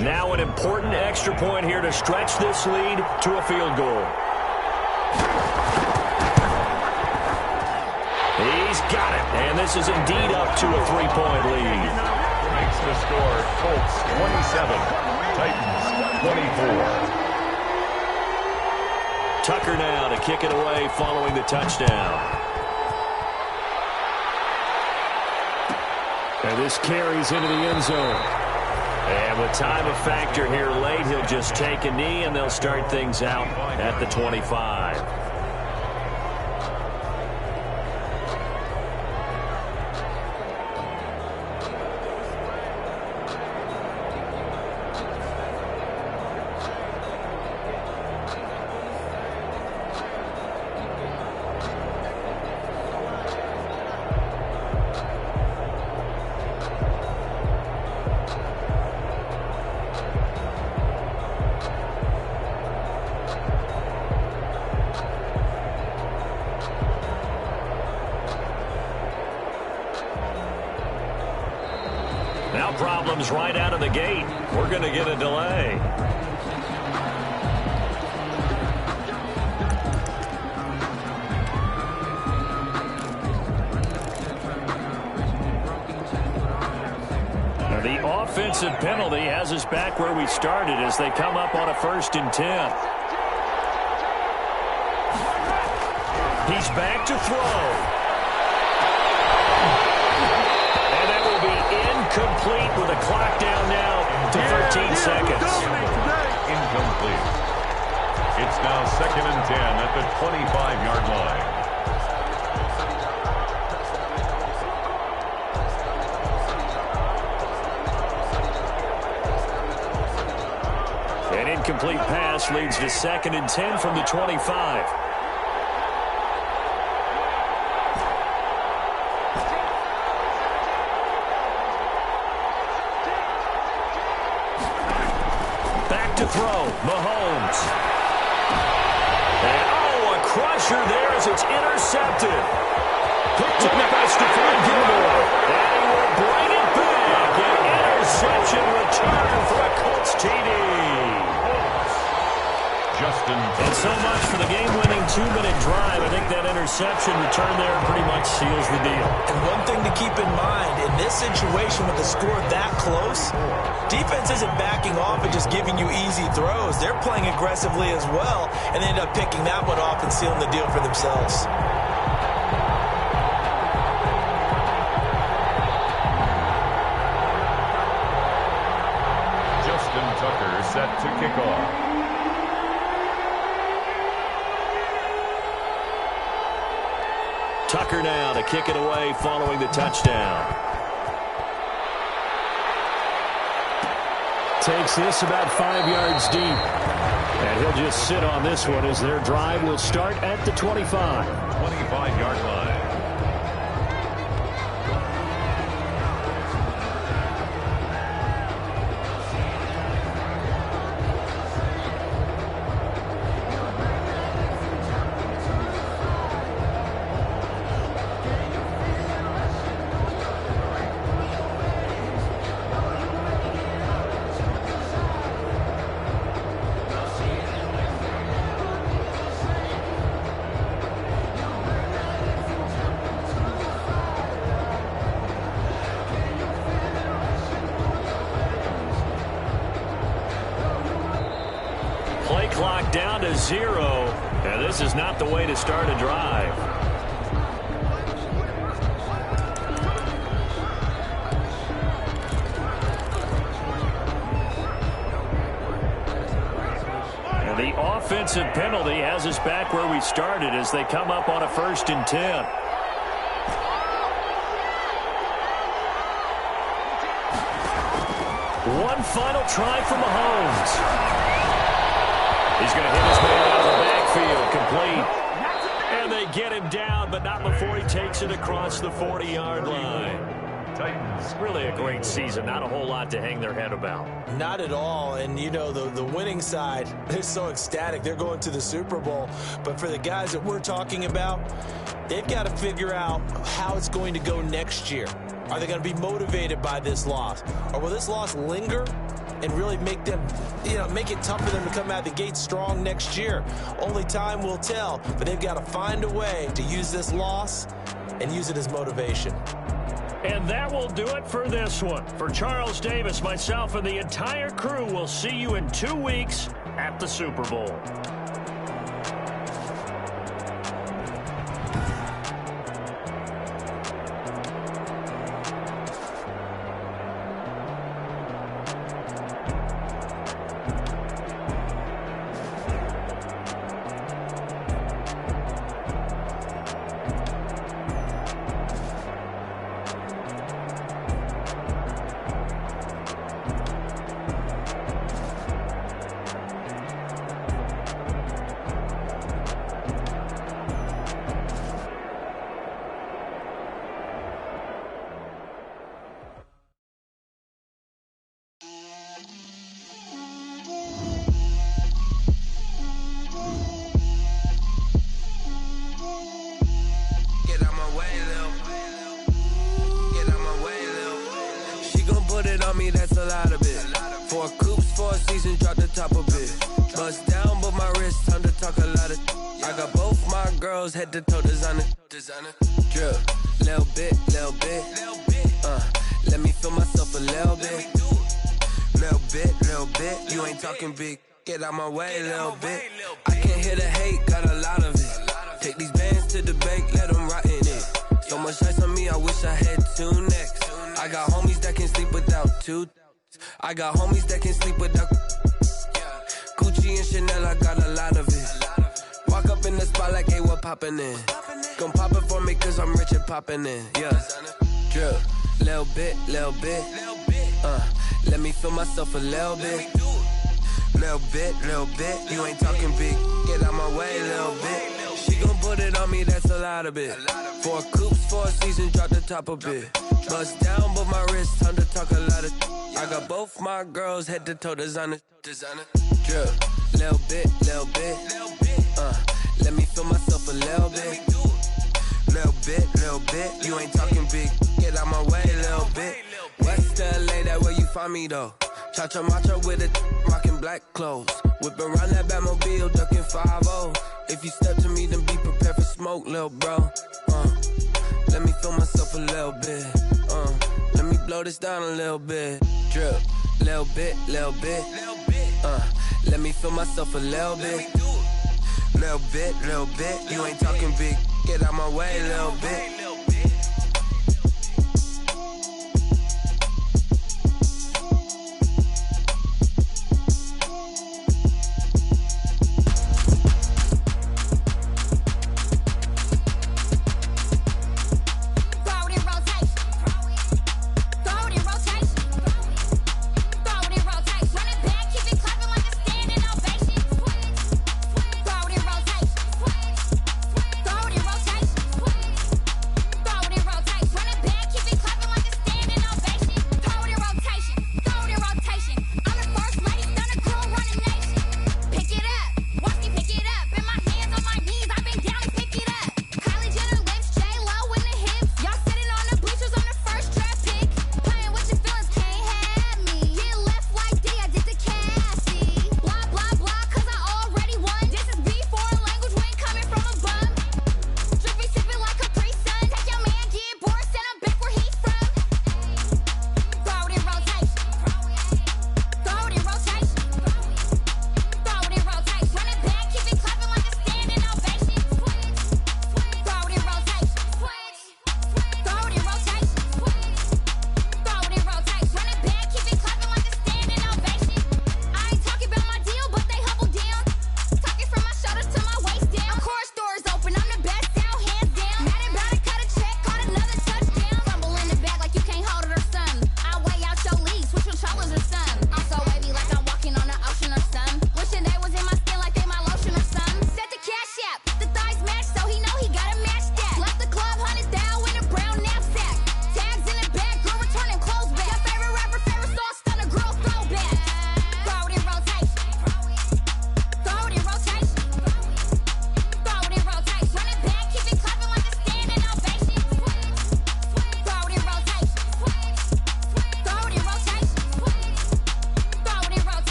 Now an important extra point here to stretch this lead to a field goal. And this is indeed up to a 3-point lead. Makes the score Colts 27, Titans 24. Tucker now to kick it away following the touchdown. And this carries into the end zone. And with time a factor here late, he'll just take a knee and they'll start things out at the 25. Now problems right out of the gate. We're going to get a delay. Now the offensive penalty has us back where we started as they come up on a 1st and 10. He's back to throw. Complete with a clock down now to 13 seconds. Incomplete. It's now 2nd and 10 at the 25-yard line. An incomplete pass leads to 2nd and 10 from the 25. Throw, Mahomes. And, a crusher there as it's intercepted. Picked up by Stephon Gilmore. And he will bring it back. An interception return for a Colts TD. And so much for the game-winning 2-minute drive. I think that interception return there pretty much seals the deal. And one thing to keep in mind, in this situation with the score that close, defense isn't backing off and just giving you easy throws. They're playing aggressively as well, and they end up picking that one off and sealing the deal for themselves. Justin Tucker set to kick off. Tucker now to kick it away following the touchdown. Takes this about 5 yards deep. And he'll just sit on this one as their drive will start at the 25. 25-yard line. Play clock down to 0. And this is not the way to start a drive. And the offensive penalty has us back where we started as they come up on a 1st and 10. One final try for Mahomes. He's going to hit his man out of the backfield, complete. And they get him down, but not before he takes it across the 40-yard line. Titans, really a great season. Not a whole lot to hang their head about. Not at all. And, you know, the winning side, they're so ecstatic. They're going to the Super Bowl. But for the guys that we're talking about, they've got to figure out how it's going to go next year. Are they going to be motivated by this loss? Or will this loss linger and really make them, make it tough for them to come out the gate strong next year? Only time will tell, but they've got to find a way to use this loss and use it as motivation. And that will do it for this one. For Charles Davis, myself, and the entire crew, will see you in 2 weeks at the Super Bowl. That's a lot of it. 4 coops, 4 seasons, drop the top of it. Bust down, but my wrist, time to talk a lot of. I got both my girls, head to toe designer. Drip, little bit. Let me feel myself a little bit. Little bit. You ain't talking big. Get out my way, little bit. I can't hear the hate, got a lot of it. Take these bands to the bank, let them rot in it. So much ice on me, I wish I had 2 necks. I got homies that can sleep without 2. I got homies that can sleep without Gucci and Chanel, I got a lot of it. Walk up in the spot like, hey, what poppin' in? Gon' pop it for me cause I'm rich and poppin' in. Yeah, drip, little bit. Let me feel myself a little bit. Little bit. You ain't talking big, get out my way, little bit. She gon' put it on me, that's a lot of it. 4 coops, 4 seasons, drop the top of it. Bust down, but my wrist, time to talk a lot of. I got both my girls, head to toe designer. Drip, little bit. Let me feel myself a little bit. Little bit. You ain't talking big, get out my way, little bit. West LA, that where you find me though. Cha-cha matcha with it, rockin' black clothes. Whippin' around that Batmobile, duckin' 5-0. If you step to me, then be prepared for smoke, lil' bro. Let me feel myself a little bit. Let me blow this down a little bit. Drip, little bit. Let me feel myself a little bit. Little bit. You ain't talking big. Get out my way, little bit.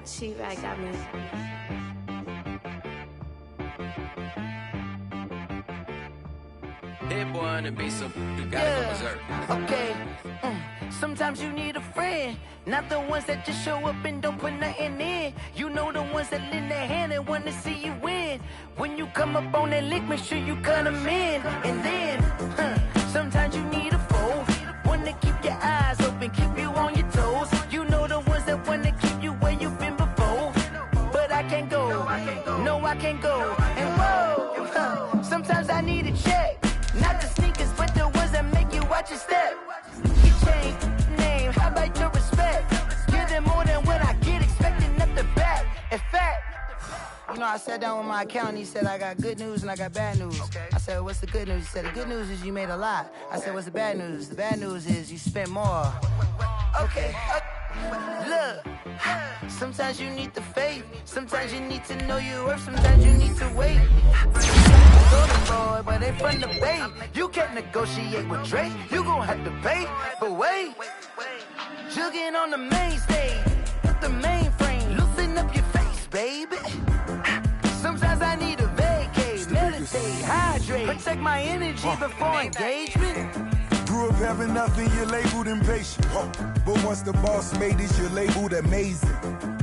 She-Rag got me. Hit boy on the beat, so you gotta go berserk. Okay. Sometimes you need a friend, not the ones that just show up and don't put nothing in. You know the ones that lend their hand and want to see you win. When you come up on that lick, make sure you cut them in. And then, sometimes you need a foe, one to keep your eyes open, keep you on your toes. You know the ones that want to keep you where you've been before. But I can't go, no I can't go. And whoa, sometimes I need a check. Not the sneakers, but the ones that make you watch your step. You change name, how about your respect? Give them more than what I get, expecting nothing back. In fact, you know, I sat down with my accountant, he said, I got good news and I got bad news. I said, what's the good news? He said, the good news is you made a lot. I said, what's the bad news? The bad news is you spent more. Okay, look, sometimes you need the faith, sometimes you need to know your worth, sometimes you need to wait. Golden boy, but they from the Bay. You can't negotiate with Drake, you gon' have to pay. But wait, jugging on the main stage, the mainframe, loosen up your face, baby. Sometimes I need a vacate, meditate, hydrate, protect my energy before engagement. Grew up having nothing, you're labeled impatient. But once the boss made it, you're labeled amazing.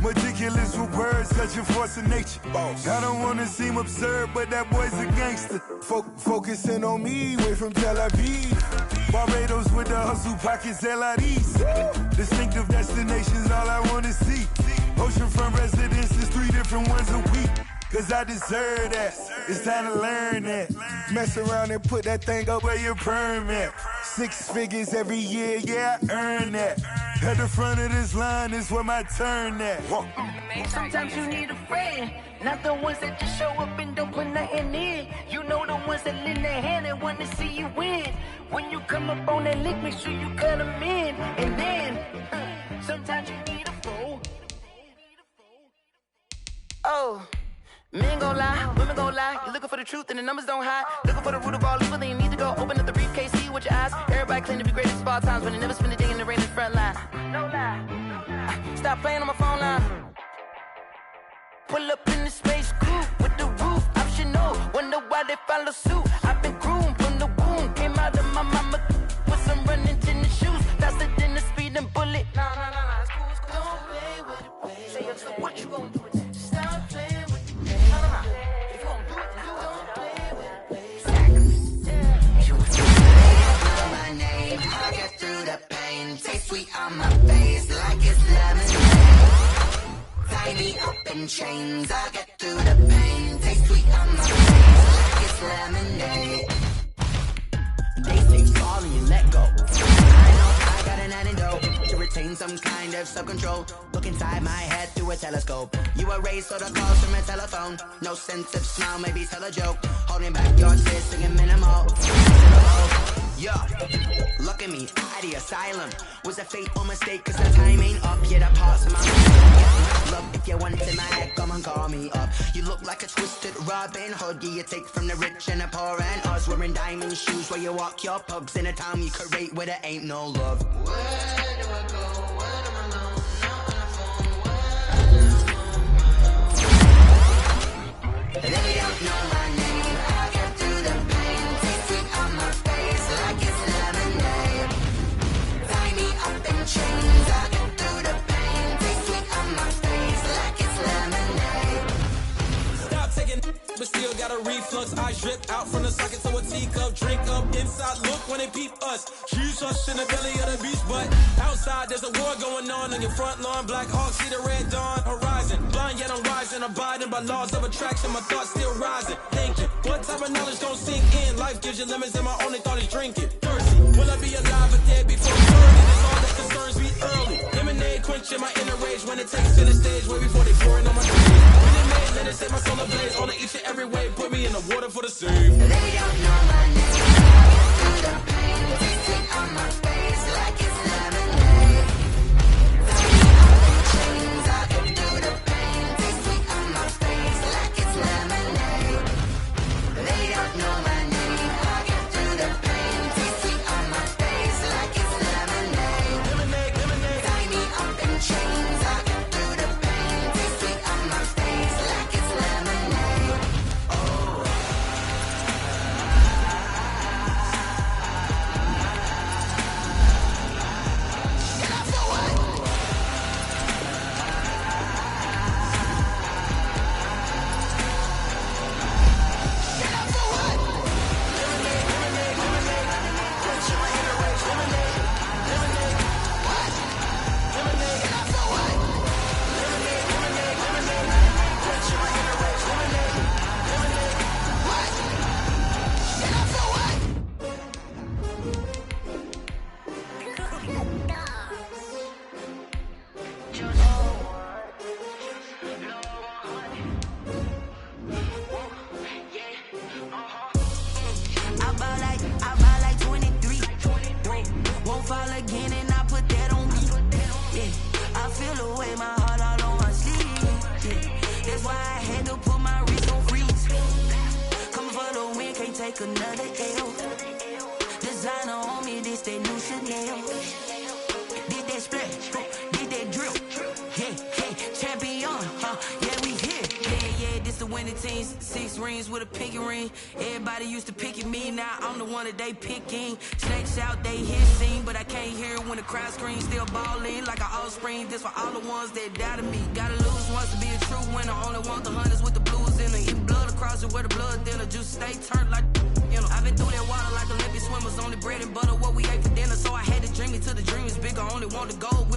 Meticulous with words, such a force of nature. I don't wanna seem absurd, but that boy's a gangster. Focusing on me, way from Tel Aviv. Barbados with the hustle pockets, LIDs. Distinctive destinations, all I wanna see. Oceanfront residences, 3 different ones a week. Cause I deserve that, it's time to learn that. Mess around and put that thing up where your perm at. 6 figures every year, yeah, I earn that. At the front of this line is where my turn at. Sometimes you need a friend, not the ones that just show up and don't put nothing in. You know the ones that lend their hand and want to see you win. When you come up on that lick, make sure you cut them in. And then, sometimes you need a foe. Oh. Men gon' lie, women gon' lie. You're looking for the truth and the numbers don't hide. Looking for the root of all evil, then you need to go open up the briefcase, see with your eyes. Everybody claim to be greatest of all times, but they never spend a day in the rain in the front line. No lie. Stop playing on my phone line. Pull up in the space coupe with the roof optional. Wonder why they follow suit. I've been groomed from the womb, came out of my mama with some running tennis shoes, faster than the speeding bullet. Nah, it's cool, it's cool. Don't play with it, baby. Say so what you gon' do with that? Stop playing. I'll get through the pain. Taste sweet on my face like it's lemonade. Tie me up in chains. I'll get through the pain. Taste sweet on my face like it's lemonade. They say fall and you let go. I know I got an antidote to retain some kind of self-control. Look inside my head through a telescope. You erase all the calls from a telephone. No sense of smile, maybe tell a joke. Holding back your tears, singing minimal. Yeah, look at me, out the asylum. Was a fate or mistake, cause the time ain't up. Yeah, the parts of my mind. Love, if you want it in my head, come and call me up. You look like a twisted Robin Hood. Yeah, you take from the rich and the poor and us. Wearing diamond shoes where you walk your pugs. In a town you create where there ain't no love. Where do I go? Where am I alone? Not on the phone. They don't know my name. I get through the pain. Taste sweet on my face like it's lemonade. Tie me up in chains. I get through the pain. Taste sweet on my face like it's lemonade. Stop taking, but still got a reflux. I drip out from the socket to a teacup. Drink up inside. Look when they peep us. Shoes us in the belly of the beach, but outside there's a war going on your front lawn. Black Hawk see the red dawn horizon. Blind yet I'm rising, abiding by laws of attraction. My thoughts still rising. Thinking, what type of knowledge don't sink in? Life gives you lemons, and my only thought is drinking. Thirsty, will I be alive or dead before 30? That's all that concerns me early. Lemonade quenching my inner rage when it takes to the stage. Way before they pouring on my grave. Minute Maid, let it set my soul ablaze. On each and every way, put me in the water for the save. They don't know my name. I get through the pain. Taste it on my face like it's lemonade. Tie me up in chains. I get through the pain. Taste sweet on my face like it's lemonade. They don't know my name. I get through the pain. Taste sweet on my face like it's lemonade. Lemonade, lemonade. Tie me up in chains. I get through the pain. take another L. Designer on me, this that new Chanel. Did that splash, did that drip. Yeah, champion, yeah, we here. Yeah, this the winning teams. 6 rings with a pinky ring. Everybody used to picking me, now I'm the one that they picking. Snakes out, they hissing, but I can't hear it when the crowd screams. Still balling like an offspring. This for all the ones that doubted me. Gotta lose once to be a true winner. Only want the hunters with the blues in it. Even blood across it where the blood thinner. Juice stay turned like, you know. I've been through that water like Olympic swimmers. Only bread and butter what we ate for dinner. So I had to dream it till the dream is bigger. Only want to go with